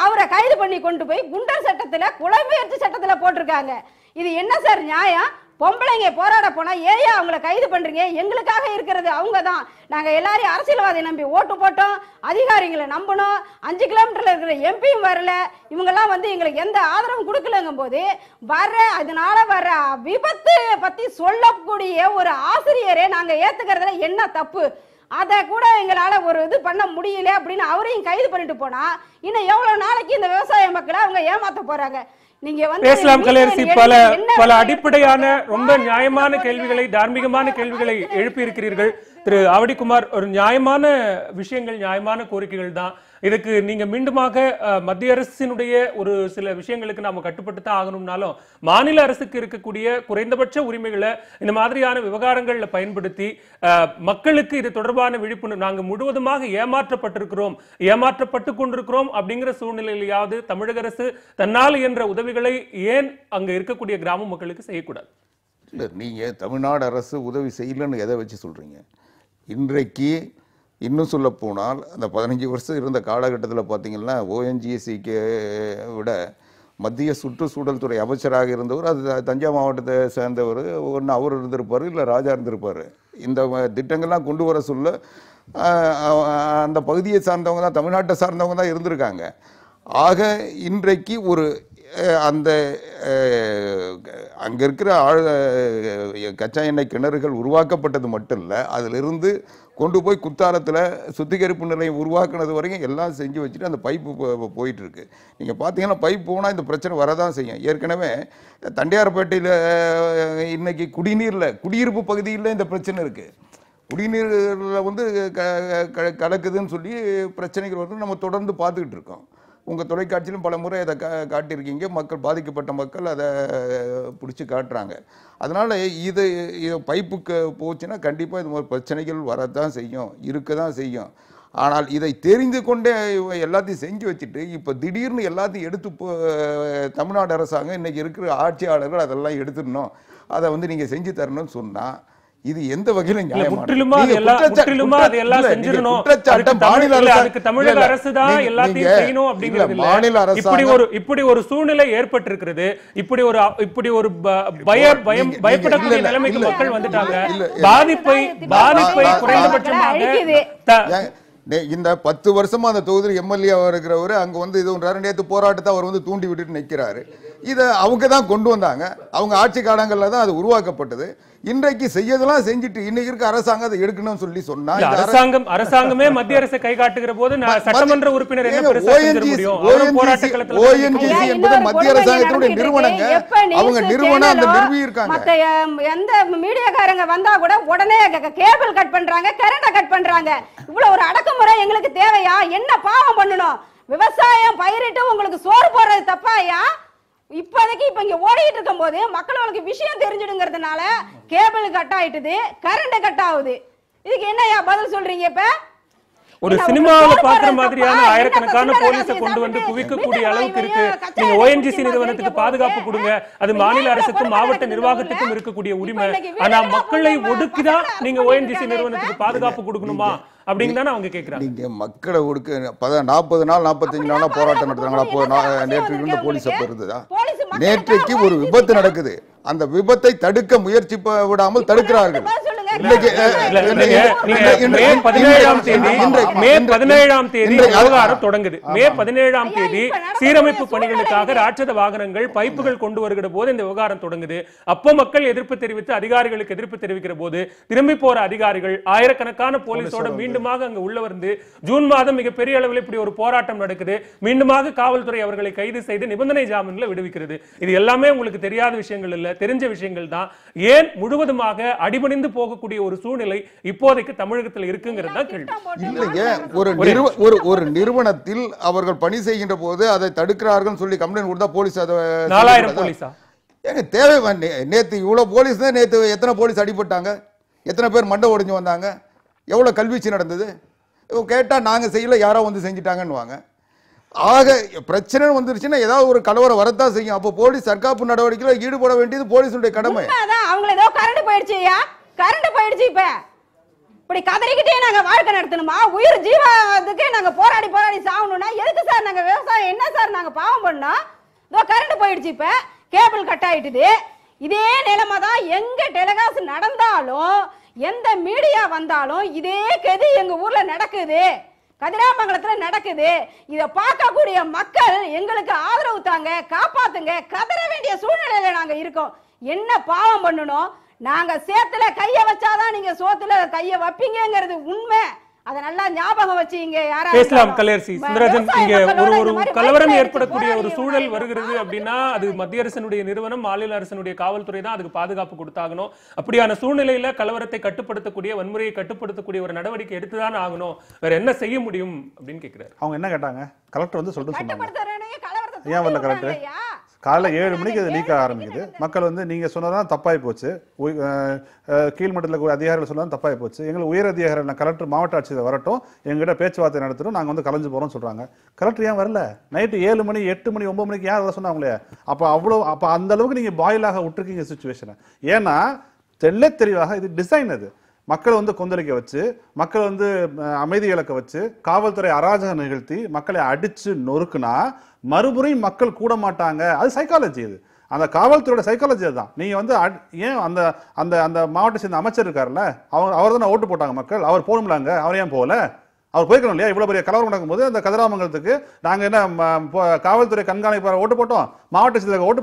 அவரை கைது பண்ணி கொண்டு போய் குண்டர் சட்டத்தில், கொலை முயற்சி சட்டத்தில் போட்டிருக்காங்க. இது என்ன சார் நியாயம்? பொம்பளைங்க போராட போனா ஏயா அவங்களை கைது பண்றீங்க? எங்களுக்காக இருக்கிறது அவங்க தான். நாங்க எல்லாரையும் அரசியல்வாதியை நம்பி ஓட்டு போட்டோம், அதிகாரிகளை நம்பணும். 5 கிலோமீட்டர்ல இருக்கிற எம்பியும் வரல, இவங்கெல்லாம் எங்களுக்கு எந்த ஆதரவும் கொடுக்கலங்கும் போது அதனால வர விபத்து பத்தி சொல்லக்கூடிய ஒரு ஆசிரியரை நாங்க ஏத்துக்கிறதுல என்ன தப்பு? அதை கூட எங்களால ஒரு இது பண்ண முடியல அப்படின்னு அவரையும் கைது பண்ணிட்டு போனா இன்னும் எவ்வளவு நாளைக்கு இந்த விவசாய மக்களை அவங்க ஏமாத்த போறாங்க? பேசலாம் கலையரசி. பல அடிப்படையான ரொம்ப நியாயமான கேள்விகளை, தார்மீகமான கேள்விகளை எழுப்பி இருக்கிறீர்கள் திரு ஆவடிக்குமார். ஒரு நியாயமான விஷயங்கள், நியாயமான கோரிக்கைகள் தான். இதுக்கு நீங்க மீண்டுமாக மத்திய அரசினுடைய ஒரு சில விஷயங்களுக்கு நாம கட்டுப்பட்டு தான் ஆகணும்னாலும் மாநில அரசுக்கு இருக்கக்கூடிய குறைந்தபட்ச உரிமைகளை இந்த மாதிரியான விவகாரங்கள்ல பயன்படுத்தி மக்களுக்கு இது தொடர்பான விழிப்புணர்வு, நாங்க முழுவதுமாக ஏமாற்றப்பட்டிருக்கிறோம், ஏமாற்றப்பட்டு கொண்டிருக்கிறோம் அப்படிங்கிற சூழ்நிலையிலாவது தமிழக அரசு தன்னால் என்ற உதவிகளை ஏன் அங்க இருக்கக்கூடிய கிராம மக்களுக்கு செய்யக்கூடாது? இல்லை, நீங்க தமிழ்நாடு அரசு உதவி செய்யலன்னு எதை வச்சு சொல்றீங்க? இன்றைக்கு இன்னும் சொல்ல போனால் அந்த 15 வருஷம் இருந்த காலகட்டத்தில் பார்த்தீங்கன்னா ஓஎன்ஜிசிக்கு விட மத்திய சுற்றுச்சூழல் துறை அமைச்சராக இருந்தவர், அது தஞ்சாவூர் மாவட்டத்தை சேர்ந்தவர், ஒன்று அவர் இருந்திருப்பார், இல்லை ராஜா இருந்திருப்பார். இந்த திட்டங்கள்லாம் கொண்டு வர சொல்ல அந்த பகுதியை சார்ந்தவங்க தான், தமிழ்நாட்டை சார்ந்தவங்க தான் இருந்திருக்காங்க. ஆக இன்றைக்கு ஒரு அந்த அங்கே இருக்கிற கச்சா எண்ணெய் கிணறுகள் உருவாக்கப்பட்டது மட்டும் இல்லை, அதிலிருந்து கொண்டு போய் குத்தாலத்தில் சுத்திகரிப்பு நிலையம் உருவாக்குனது வரைக்கும் எல்லாம் செஞ்சு வச்சுட்டு அந்த பைப்பு போயிட்டுருக்கு. நீங்கள் பார்த்தீங்கன்னா பைப் போனால் இந்த பிரச்சனை வரதான் செய்யும். ஏற்கனவே தண்டையார்பேட்டையில் இன்னைக்கு குடியிருப்பு பகுதியில் இந்த பிரச்சனை இருக்குது. குடிநீரில் கலக்குதுன்னு சொல்லி பிரச்சனைகள் வந்து நம்ம தொடர்ந்து பார்த்துக்கிட்டு இருக்கோம். உங்கள் தொலைக்காட்சியிலும் பல முறை அதை காட்டியிருக்கீங்க. மக்கள், பாதிக்கப்பட்ட மக்கள் அதை பிடிச்சி காட்டுறாங்க. அதனால் இது பைப்புக்கு போச்சுன்னா கண்டிப்பாக இது மாதிரி பிரச்சனைகள் வரத்தான் செய்யும், இருக்க தான் செய்யும். ஆனால் இதை தெரிந்து கொண்டே எல்லாத்தையும் செஞ்சு வச்சுட்டு இப்போ திடீர்னு எல்லாத்தையும் எடுத்து தமிழ்நாடு அரசாங்கம் இன்றைக்கி இருக்கிற ஆட்சியாளர்கள் அதெல்லாம் எடுத்துடணும், அதை நீங்கள் செஞ்சு தரணும்னு சொன்னால் இது எந்த வகையில முற்றிலுமா அதெல்லாம் செஞ்சிரணும். தமிழக அரசு தான் எல்லாத்தையும் செய்யணும் அப்படிங்கிறது. இப்படி ஒரு சூழ்நிலை ஏற்பட்டிருக்கிறது. இப்படி ஒரு பயப்படக்கூடிய நிலைமைக்கு மக்கள் வந்துட்டாங்க. பாதிப்பை குறைந்தபட்சமாக இந்த 10 வருஷமா அந்த தொகுதியில் எம்எல்ஏ இருக்கிறவர் அங்க இது நேற்று போராட்டத்தை அவர் தூண்டி விட்டுட்டு நிற்கிறாரு. இதை அவங்க தான் கொண்டு வந்தாங்க. அவங்க ஆட்சி காலங்களில் தான் அது உருவாக்கப்பட்டது. இன்றைக்கு செய்யதெல்லாம் செஞ்சுட்டு இன்னைக்கு இருக்க அரசாங்கம் அதை எடுக்கணும்னு சொல்லி சொன்னா அரசாங்கமே மத்திய அரசை கை காட்டுகிற போது சட்டமன்ற உறுப்பினர் ஓஎன்ஜிசி என்பது மத்திய அரசாங்கத்தினுடைய நிறுவனங்க. அவங்க நிறுவனம் அந்த நிறுவி இருக்காங்க. எந்த மீடியாக்காரங்க வந்தா கூட உடனே கேபிள் கட் பண்றாங்க, கரண்ட கட் பண்றாங்க. இவ்வளவு ஒரு அடக்குமுறை எங்களுக்கு தேவையா? என்ன பாவம் பண்ணணும்? விவசாயம் பயிரிட்டு உங்களுக்கு சோறு போடுறது தப்பாயா? இப்போதைக்கு இப்ப இங்க ஓடிட்டு இருக்கும் போது மக்களுக்கு விஷயம் தெரிஞ்சிடுங்கிறதுனால கேபிள் கட் ஆயிட்டுது, கரண்ட் கட் ஆகுது. இதுக்கு என்னையா பதில் சொல்றீங்க? இப்ப ஒரு சினிமாவில் பாக்குற மாதிரியான ஆயிரக்கணக்கான போலீஸை கொண்டு வந்து குவிக்கக்கூடிய அளவுக்கு இருக்கு. நீங்க ஓஎன்ஜிசி நிறுவனத்துக்கு பாதுகாப்பு கொடுங்க, அது மாநில அரசுக்கும் மாவட்ட நிர்வாகத்துக்கும் இருக்கக்கூடிய உரிமை. ஆனா மக்களை ஒடுக்கிதான் நீங்க ஓஎன்ஜிசி நிறுவனத்துக்கு பாதுகாப்பு கொடுக்கணுமா அப்படிங்கதானே அவங்க கேட்கிறாங்க. நீங்க மக்களை ஒடுக்க 40 நாள் 45 நாளா போராட்டம் நடத்துறாங்களா? நேற்று இருந்த போலீஸ் அப்ப இருந்ததா? நேற்றைக்கு ஒரு விபத்து நடக்குது, அந்த விபத்தை தடுக்க முயற்சி விடாமல் தடுக்கிறார்கள். மே 17ஆம் தேதி விவகாரம் தொடங்குது. மே 17ஆம் தேதி சீரமைப்பு பணிகளுக்காக ராட்சத வாகனங்கள், பைப்புகள் கொண்டு வருகிற போது இந்த விவகாரம் தொடங்குது. அப்போ மக்கள் எதிர்ப்பு தெரிவித்து அதிகாரிகளுக்கு எதிர்ப்பு தெரிவிக்கிற போது திரும்பி போற அதிகாரிகள் ஆயிரக்கணக்கான போலீஸோட மீண்டுமாக அங்க உள்ள வந்து ஜூன் மாதம் மிகப்பெரிய அளவில் இப்படி ஒரு போராட்டம் நடக்குது. மீண்டுமாக காவல்துறை அவர்களை கைது செய்து நிபந்தனை ஜாமீன்ல விடுவிக்கிறது. இது எல்லாமே உங்களுக்கு தெரியாத விஷயங்கள் இல்ல, தெரிஞ்ச விஷயங்கள் தான். ஏன் முழுவதுமாக அடிபணிந்து போகக்கூடிய போகக்கூடிய ஒரு சூழ்நிலை இப்போதைக்கு தமிழகத்தில் இருக்குங்கிறது தான் கேள்வி. இல்லைங்க, ஒரு நிறுவனத்தில் அவர்கள் பணி செய்கின்ற போது அதை தடுக்கிறார்கள் சொல்லி கம்ப்ளைண்ட் கொடுத்தா போலீஸ் அதை 4000 போலீஸா? ஏங்க தேவை, நேத்து இவ்வளவு போலீஸ் தான், நேத்து எத்தனை போலீஸ் அடிபட்டாங்க, எத்தனை பேர் மண்டை உடைஞ்சு வந்தாங்க, எவ்வளவு கல்வீச்சு நடந்தது? கேட்டா நாங்க செய்யல, யாரோ வந்து செஞ்சுட்டாங்கன்னு வாங்க. ஆக பிரச்சனை வந்துருச்சுன்னா ஏதாவது ஒரு கலவரம் வரத்தான் செய்யும். அப்போ போலீஸ் தற்காப்பு நடவடிக்கையில் ஈடுபட வேண்டியது போலீஸுடைய கடமை. அவங்க ஏதோ கரண்ட் போயிடுச்சுயா, கரண்ட் போயிடுச்சு. இப்படி கதறிக்கிட்டே நாங்க வாழ்க்கை நடத்தணுமா? உயிர் ஜீவாதுக்கு நாங்க போராடி சாகணும்னா எதுக்கு சார்? நாங்க விவசாயம் என்ன சார் நாங்க பாவம் பண்ணோம்? இதோ கரண்ட் போயிடுச்சு, இப்ப கேபிள் கட் ஆயிட்டுது. இதே நிலைமை தான் எங்க டெலிகாஸ்ட் நடந்தாலும் எந்த மீடியா வந்தாலும் இதே கதி எங்க ஊர்ல நடக்குது, கதிராமங்கலத்துல நடக்குது. இத பார்க்கக்கூடிய மக்கள் எங்களுக்கு ஆதரவு தாங்க, காப்பாத்துங்க, கதற வேண்டிய சூழ்நிலையில நாங்க இருக்கோம். என்ன பாவம் பண்ணணும்? நாங்க சேத்துல கைய வச்சாதான் நீங்க சோத்துல கைய வைப்பீங்கிறது உண்மை. அத நல்லா ஞாபகம் வச்சீங்க. பேசலாம் கலையரசி சுந்தரராஜன். இங்க ஒரு கலவரம் ஏற்படக்கூடிய ஒரு சூழல் வருகிறது அப்படின்னா அது மத்திய அரசினுடைய நிறுவனம், மாநில அரசினுடைய காவல்துறை தான் அதுக்கு பாதுகாப்பு கொடுத்தாகணும். அப்படியான சூழ்நிலையில கலவரத்தை கட்டுப்படுத்தக்கூடிய, வன்முறையை கட்டுப்படுத்தக்கூடிய ஒரு நடவடிக்கை எடுத்துதான் ஆகணும். வேற என்ன செய்ய முடியும் அப்படின்னு கேட்கிறாரு. அவங்க என்ன கேட்டாங்க? கலெக்டர் வந்து சொல்லிட்டு சொன்னாங்க. ஏன் வரல கலெக்டர்? காலைல 7 மணிக்கு அது லீக் ஆரம்பிக்குது. மக்கள் வந்து நீங்க சொன்னதான் தப்பாகி போச்சு, கீழ்மட்டத்தில் இருக்கிற அதிகாரிகள் சொன்னதான் தப்பாகி போச்சு, எங்களுக்கு உயர் அதிகாரிகள் கலெக்டர் மாவட்ட ஆட்சியர் வரட்டும், எங்ககிட்ட பேச்சுவார்த்தை நடத்தணும், நாங்கள் வந்து கலைஞ்சு போகிறோம்னு சொல்கிறாங்க. கலெக்டர் ஏன் வரல? நைட்டு 7 மணி 8 மணி 9 மணிக்கு யார் வர சொன்னாங்களே? அப்போ அந்த அளவுக்கு நீங்கள் பாயிலாக விட்டுருக்கீங்க சுச்சுவேஷனை. ஏன்னா தெளிவாக இது டிசைன், அது மக்கள் வந்து கொந்தளிக்க வச்சு, மக்கள் வந்து அமைதி இழக்க வச்சு, காவல்துறை அராஜகம் நிகழ்த்தி மக்களை அடிச்சு நொறுக்குனா மறுபடியும் மக்கள் கூட மாட்டாங்க. அது சைக்காலஜி, அது அந்த காவல்துறையோட சைக்காலஜி தான். நீங்க வந்து ஏன் அந்த அந்த அந்த மாவட்ட சேர்ந்த அமைச்சர் இருக்காருல்ல, அவர் தானே ஓட்டு போட்டாங்க மக்கள், அவர் போகணும்லாங்க, அவர் ஏன் போகல? அவர் போய்க்கணும் இல்லையா? இவ்வளவு பெரிய கலவரம் நடக்கும்போது அந்த கதிராமங்கலத்துக்கு நாங்க என்ன காவல்துறை கண்காணிப்பாளர் ஓட்டு போட்டோம், மாவட்ட செயலருக்கு ஓட்டு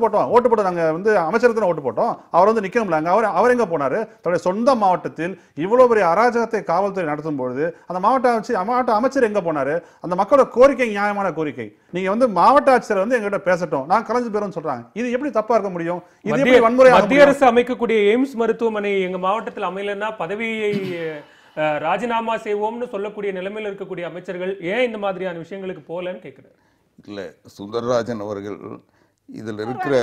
போட்டு நாங்க வந்து அமைச்சருக்கு ஓட்டு போட்டோம், அவர் வந்து நிக்கணும்லாங்க, அவர் எங்க போனாரு? தன்னுடைய சொந்த மாவட்டத்தில் இவ்வளவு பெரிய அராஜகத்தை காவல்துறை நடத்தும் பொழுது அந்த மாவட்ட அமைச்சர் எங்க போனாரு? அந்த மக்களோட கோரிக்கை நியாயமான கோரிக்கை. நீங்க வந்து மாவட்ட ஆட்சியர் வந்து எங்ககிட்ட பேசட்டும், நான் கலைஞ்சு போறோம்னு சொல்றாங்க. இது எப்படி தப்பா இருக்க முடியும்? இது எப்படி வன்முறை? மத்திய அரசு அமைக்கக்கூடிய எய்ம்ஸ் மருத்துவமனை எங்க மாவட்டத்தில் அமையலன்னா பதவியை ராஜினாமா செய்வோம்னு சொல்லக்கூடிய நிலைமையில் இருக்கக்கூடிய அமைச்சர்கள் ஏன் இந்த மாதிரியான விஷயங்களுக்கு போகலன்னு கேட்கிறார். இல்ல, சுந்தரராஜன் அவர்கள் இதுல இருக்கிற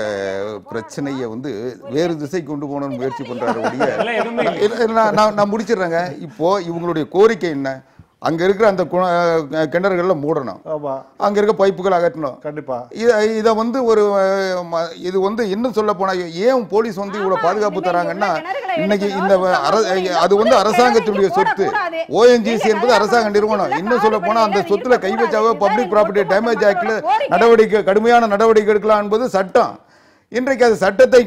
பிரச்சனையை வந்து வேறு திசை கொண்டு போகணும்னு முயற்சி பண்றாரு. நான் முடிச்சிடுறேங்க. இப்போ இவங்களுடைய கோரிக்கை என்ன? அங்க இருக்கிற அந்த கிணறுகள்ல மூடணும், அங்க இருக்க பைப்புகள் அகற்றணும். கண்டிப்பா இத வந்து இது வந்து இன்னும் சொல்ல போனா ஏன் போலீஸ் வந்து இவ்வளவு பாதுகாப்பு தராங்கன்னா, இன்னைக்கு இந்த அது வந்து அரசாங்கத்தினுடைய சொத்து. ONGC என்பது அரசாங்க நிறுவனம். இன்னும் சொல்ல போனா அந்த சொத்துல கை வச்சாவே பப்ளிக் ப்ராப்பர்ட்டி டேமேஜ் ஆக்ட்ல கடுமையான நடவடிக்கை எடுக்கலாம் என்பது சட்டம். இன்றைக்கு அது சட்டத்தை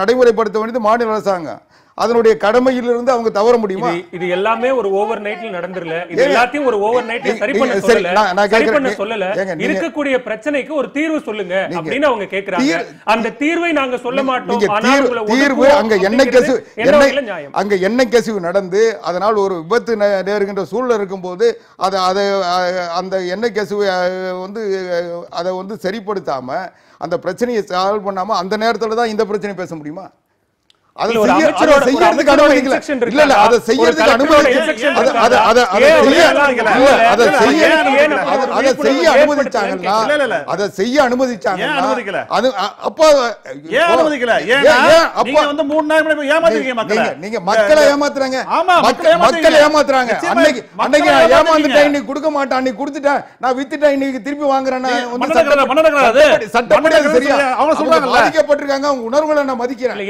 நடைமுறைப்படுத்த வேண்டியது மாநில அரசாங்கம். அதனுடைய கடமையிலிருந்து அவங்க தவற முடியுமா? இது எல்லாமே ஒரு ஓவர் நைட்ல நடந்துறல. இது எல்லாத்தையும் ஒரு ஓவர் நைட்ல சரி பண்ண சொல்லல. இருக்கக்கூடிய பிரச்சனைக்கு ஒரு தீர்வு சொல்லுங்க அப்படின்னு அவங்க கேக்குறாங்க. அந்த தீர்வை நாங்க சொல்ல மாட்டோம். தீர்வு அங்க எண்ணெய் கசிவு நடந்து அதனால் ஒரு விபத்து நேருகின்ற சூழல் இருக்கும்போது அந்த எண்ணெய் கசிவு வந்து அதை வந்து சரிப்படுத்தாம அந்த பிரச்சனையை சால்வ் பண்ணாம அந்த நேரத்துல தான் இந்த பிரச்சனை பேச முடியுமா? செய்யறதுக்கு நீங்க மக்களை ஏமாத்துறாங்க. மக்களை ஏமாத்துறாங்க. அன்னைக்கு ஏமாந்துட்டேன், இன்னைக்கு கொடுக்க மாட்டேன், அன்னைக்கு கொடுத்துட்டேன், நான் வித்துட்டேன், இன்னைக்கு திருப்பி வாங்குறேன். சட்டப்படி சரியா அவங்க சொல்றாங்க. பாதிக்கப்பட்டிருக்காங்க, அவங்க உணர்வுகளை நான் மதிக்கிறேன்.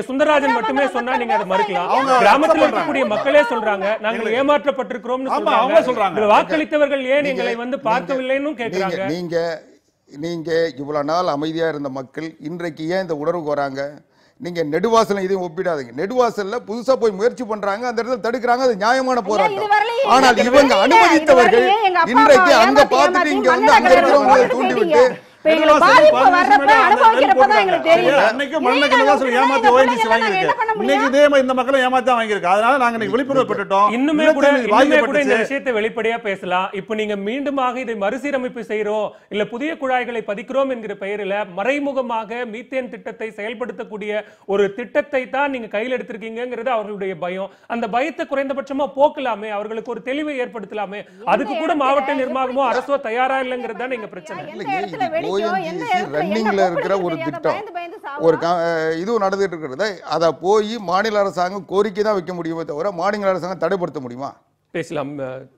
சுந்தரராஜன் மட்டுமே சொன்னா நீங்க அதை மறுக்கலாம். கிராமத்தில் இருக்கக்கூடிய மக்களே சொல்றாங்க நாங்கள் ஏமாற்றப்பட்டிருக்கிறோம் சொல்றாங்க. வாக்களித்தவர்கள் ஏன் எங்களை வந்து பார்க்கவில்லைன்னு கேட்கிறாங்க. நீங்க இவ்வளவு நாள் அமைதியா இருந்த மக்கள் இன்றைக்கு ஏன் இந்த உணர்வுக்கு வராங்க? நீங்க நெடுவாசல் இதையும் ஒப்பிடாதீங்க. நெடுவாசல்ல புதுசா போய் முயற்சி பண்றாங்க, அந்த இடத்துல தடுக்கிறாங்க, அது நியாயமான போராட்டம். ஆனால் இவங்க அனுமதித்தவர்கள் இன்றைக்கு அங்க பார்த்துட்டு இங்க வந்து அங்க இருக்கிறவங்களை தூண்டி விட்டு இப்ப எங்களுக்கு பாதிப்பு வர்றப்ப அனுபவிக்கிறப்பதான் எங்களுக்கு தெரியும். அன்னைக்கு மண்ணை கிணறு சொல்லி ஏமாத்தி ஓஎன்ஜிசி வாங்கியிருக்கு. இன்னைக்கு இதே மாதிரி இந்த மக்களும் ஏமாத்தி வாங்கியிருக்கு. அதனால நாங்க இன்னைக்கு விழிப்புணர்வு பெற்றுட்டோம். இன்னுமே கூட இந்த விஷயத்தை வெளிப்படையா பேசலாம். இப்ப நீங்க மீண்டுமாக இதை மறுசீரமைப்பு செய்யறோம் இல்ல புதிய குழாய்களை பதிக்கிறோம் என்கிற பெயரில் மறைமுகமாக மீத்தேன் திட்டத்தை செயல்படுத்தக்கூடிய ஒரு திட்டத்தை தான் நீங்க கையில் எடுத்திருக்கீங்கிறது அவர்களுடைய பயம். அந்த பயத்தை குறைந்தபட்சமா போக்கலாமே, அவர்களுக்கு ஒரு தெளிவை ஏற்படுத்தலாமே. அதுக்கு கூட மாவட்ட நிர்வாகமோ அரசோ தயாரா இல்லைங்கிறது தான் எங்க பிரச்சனை. ரன்னிங்ல இருக்கிற ஒரு திட்டம் ஒரு இதுவும் நடந்துட்டு இருக்கிறது. அதை போய் மாநில அரசாங்கம் கோரிக்கை தான் வைக்க முடியுமே தவிர மாநில அரசாங்கம் தடைப்படுத்த முடியுமா? பேசலாம்.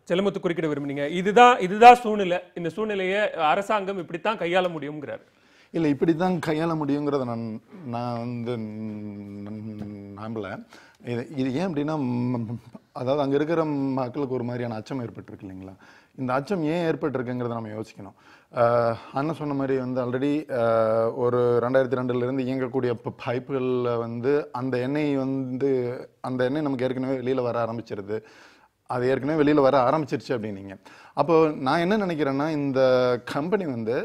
செல்லமுத்து குறுக்கிட விரும்புனீங்க. இதுதான் சூழ்நிலை. இந்த சூழ்நிலையை அரசாங்கம் இப்படித்தான் கையாள முடியுங்கிறார். இல்லை, இப்படி தான் கையாள முடியுங்கிறத நான் வந்து நம்பல. இது ஏன் அப்படின்னா, அதாவது அங்கே இருக்கிற மக்களுக்கு ஒரு மாதிரியான அச்சம் ஏற்பட்டிருக்கு இல்லைங்களா? இந்த அச்சம் ஏன் ஏற்பட்டிருக்குங்கிறத நம்ம யோசிக்கணும். அண்ணன் சொன்ன மாதிரி வந்து ஆல்ரெடி ஒரு 2002 இயங்கக்கூடிய பைப்புகளில் வந்து அந்த எண்ணெய் நமக்கு ஏற்கனவே வெளியில் வர ஆரம்பிச்சிருது. அது ஏற்கனவே வெளியில் வர ஆரம்பிச்சிருச்சு அப்படின்னீங்க. அப்போ நான் என்ன நினைக்கிறேன்னா, இந்த கம்பெனி வந்து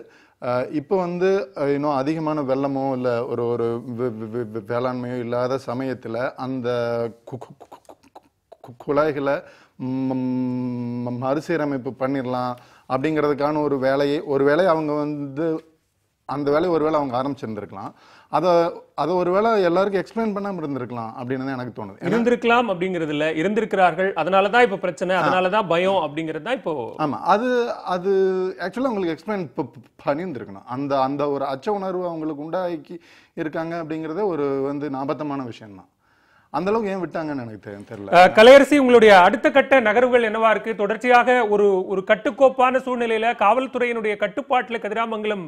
இப்போ வந்து இன்னும் அதிகமான வெள்ளமோ இல்லை ஒரு வேளாண்மையோ இல்லாத சமயத்தில் அந்த குழாய்களை மறுசீரமைப்பு பண்ணிடலாம் அப்படிங்கிறதுக்கான ஒரு வேலையை அவங்க வந்து அந்த வேலையை ஒருவேளை அவங்க ஆரம்பிச்சிருந்திருக்கலாம். அதை ஒருவேளை எல்லாருக்கும் எக்ஸ்பிளைன் பண்ணாம இருந்திருக்கலாம் அப்படின்னு தான் எனக்கு தோணுது. இருந்திருக்கலாம் அப்படிங்கிறது இல்ல, இருந்திருக்கிறார்கள். அதனாலதான் இப்ப பிரச்சனை, அதனாலதான் பயம் அப்படிங்கிறது தான் இப்போ. ஆமா, அது ஆக்சுவலா உங்களுக்கு எக்ஸ்பிளைன் பண்ணியிருந்திருக்கணும். அந்த ஒரு அச்ச உணர்வு அவங்களுக்கு உண்டாக்கி இருக்காங்க அப்படிங்கறத ஒரு வந்து ஆபத்தமான விஷயம் தான். அந்த அளவுக்கு ஏன் விட்டாங்கன்னு எனக்கு தெரியல. கலையரசி, உங்களுடைய அடுத்த கட்ட நகர்வுகள் என்னவா இருக்கு? தொடர்ச்சியாக ஒரு கட்டுக்கோப்பான சூழ்நிலையில காவல்துறையினுடைய கட்டுப்பாட்டுல கதிராமங்கலம்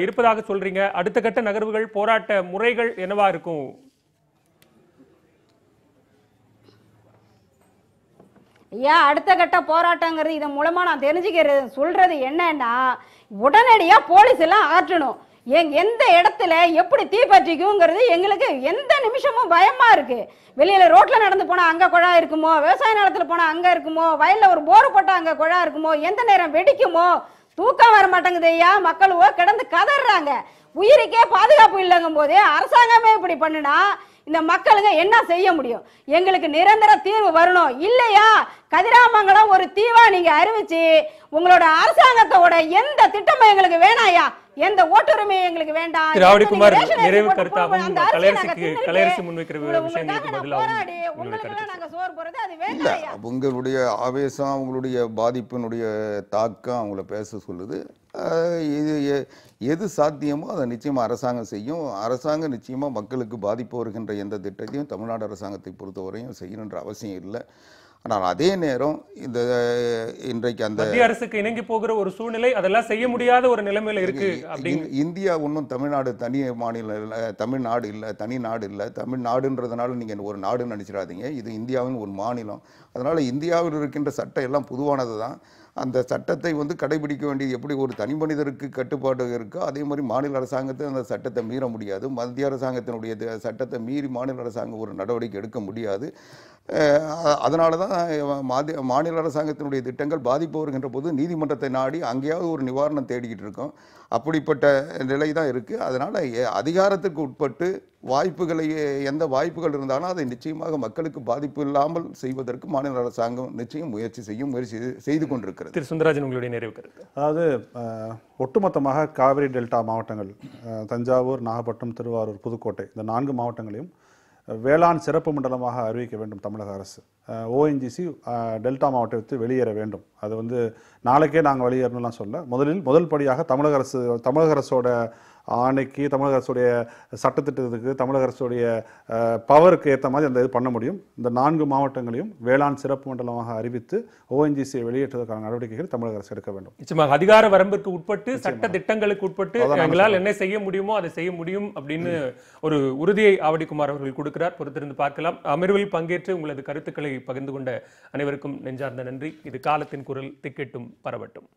இருப்பதாக சொல்றீங்க. அடுத்த கட்ட நகர்வுகள், போராட்ட முறைகள் என்னவா இருக்கும்? ஐயா, அடுத்த கட்ட போராட்டங்கிறது இதன் மூலமா நான் சொல்றது என்னன்னா, உடனடியா போலீஸ் எல்லாம் ஆற்றணும். எந்த இடத்துல எப்படி தீப்பற்றிக்குங்கிறது எங்களுக்கு எந்த நிமிஷமும் பயமா இருக்கு. வெளியில ரோட்ல நடந்து போனா அங்க குழா இருக்குமோ, விவசாய நிலத்துல போனா அங்க இருக்குமோ, வயல்ல ஒரு போர் போட்டா அங்க குழா இருக்குமோ, எந்த நேரம் வெடிக்குமோ, தூக்கம் வர மாட்டேங்குது ஐயா. மக்கள் கிடந்து கதறாங்க. உயிருக்கே பாதுகாப்பு இல்லைங்கும் போதே அரசாங்கமே இப்படி பண்ணுனா இந்த மக்களுங்க என்ன செய்ய முடியும்? எங்களுக்கு நிரந்தர தீர்வு வரணும். இல்லையா கதிராமங்கலம் ஒரு தீவா நீங்க அறிவிச்சு உங்களோட அரசாங்கத்தோட எந்த திட்டமும் எங்களுக்கு வேணாயா, எந்த ஓட்டுரிமையும் எங்களுக்கு வேண்டாம். ராவடிக்குமார், நிறைவு கருத்தாகும் கலையரசி முன்வைக்கிற விஷயங்களுக்கு பதிலாக அவங்களுடைய ஆவேசம், அவங்களுடைய பாதிப்பினுடைய தாக்கம் அவங்கள பேச சொல்லுது. இது எது சாத்தியமோ அதை நிச்சயமாக அரசாங்கம் செய்யும். அரசாங்கம் நிச்சயமாக மக்களுக்கு பாதிப்பு வருகின்ற எந்த திட்டத்தையும் தமிழ்நாடு அரசாங்கத்தை பொறுத்தவரையும் செய்யணுன்ற அவசியம் இல்லை. ஆனால் அதே நேரம் இன்றைக்கு அந்த மத்திய அரசுக்கு இணங்கி போகிற ஒரு சூழ்நிலை, அதெல்லாம் செய்ய முடியாத ஒரு நிலைமையில இருக்கு. இந்தியா ஒன்றும் தமிழ்நாடு தனி மாநிலம் இல்லை, தமிழ்நாடு இல்லை, தனி நாடு இல்லை. தமிழ்நாடுன்றதுனால நீங்கள் ஒரு நாடுன்னு நினச்சிடாதீங்க. இது இந்தியாவின் ஒரு மாநிலம். அதனால் இந்தியாவில் இருக்கின்ற சட்டம் எல்லாம் பொதுவானது தான். அந்த சட்டத்தை வந்து கடைபிடிக்க வேண்டியது எப்படி ஒரு தனி மனிதருக்கு கட்டுப்பாடு இருக்கோ அதே மாதிரி மாநில அரசாங்கத்தை அந்த சட்டத்தை மீற முடியாது. மத்திய அரசாங்கத்தினுடைய சட்டத்தை மீறி மாநில அரசாங்கம் ஒரு நடவடிக்கை எடுக்க முடியாது. அதனால தான் மாநில அரசாங்கத்தினுடைய திட்டங்கள் பாதிப்பு வருகின்ற போது நீதிமன்றத்தை நாடி அங்கேயாவது ஒரு நிவாரணம் தேடிக்கிட்டு இருக்கோம். அப்படிப்பட்ட நிலை தான் இருக்குது. அதனால் அதிகாரத்துக்கு உட்பட்டு எந்த வாய்ப்புகள் இருந்தாலும் அதை நிச்சயமாக மக்களுக்கு பாதிப்பு இல்லாமல் செய்வதற்கு மாநில அரசாங்கம் நிச்சயம் முயற்சி செய்து கொண்டிருக்கிறது. திரு சுந்தரராஜன், உங்களுடைய நிறைவு கருத்து. அதாவது ஒட்டுமொத்தமாக காவிரி டெல்டா மாவட்டங்கள் தஞ்சாவூர், நாகப்பட்டினம், திருவாரூர், புதுக்கோட்டை இந்த 4 மாவட்டங்களையும் வேளாண் சிறப்பு மண்டலமாக அறிவிக்க வேண்டும் தமிழக அரசு. ஓஎன்ஜிசி டெல்டா மாவட்டத்தை வெளியேற வேண்டும். அது வந்து நாளைக்கே நாங்கள் வெளியேறணும்லாம் சொல்ல, முதல் படியாக தமிழக அரசோட ஆணைக்கு, தமிழக அரசுடைய சட்டத்திட்டத்துக்கு, தமிழக அரசுடைய பவருக்கு ஏற்ற மாதிரி அந்த இது பண்ண முடியும். இந்த 4 மாவட்டங்களையும் வேளாண் சிறப்பு மண்டலமாக அறிவித்து ஓஎன்ஜிசியை வெளியேற்றுவதற்கான நடவடிக்கைகள் தமிழக அரசு எடுக்க வேண்டும். நிச்சயமாக அதிகார வரம்பிற்கு உட்பட்டு, சட்ட திட்டங்களுக்கு உட்பட்டு எங்களால் என்ன செய்ய முடியுமோ அதை செய்ய முடியும் அப்படின்னு ஒரு உறுதியை ஆவடிக்குமார் அவர்கள் கொடுக்கிறார். பொறுத்திருந்து பார்க்கலாம். அமர்வில் பங்கேற்று உங்களது கருத்துக்களை பகிர்ந்து கொண்ட அனைவருக்கும் நெஞ்சார்ந்த நன்றி. இது காலத்தின் குரல், திக்கெட்டும் பரவட்டும்.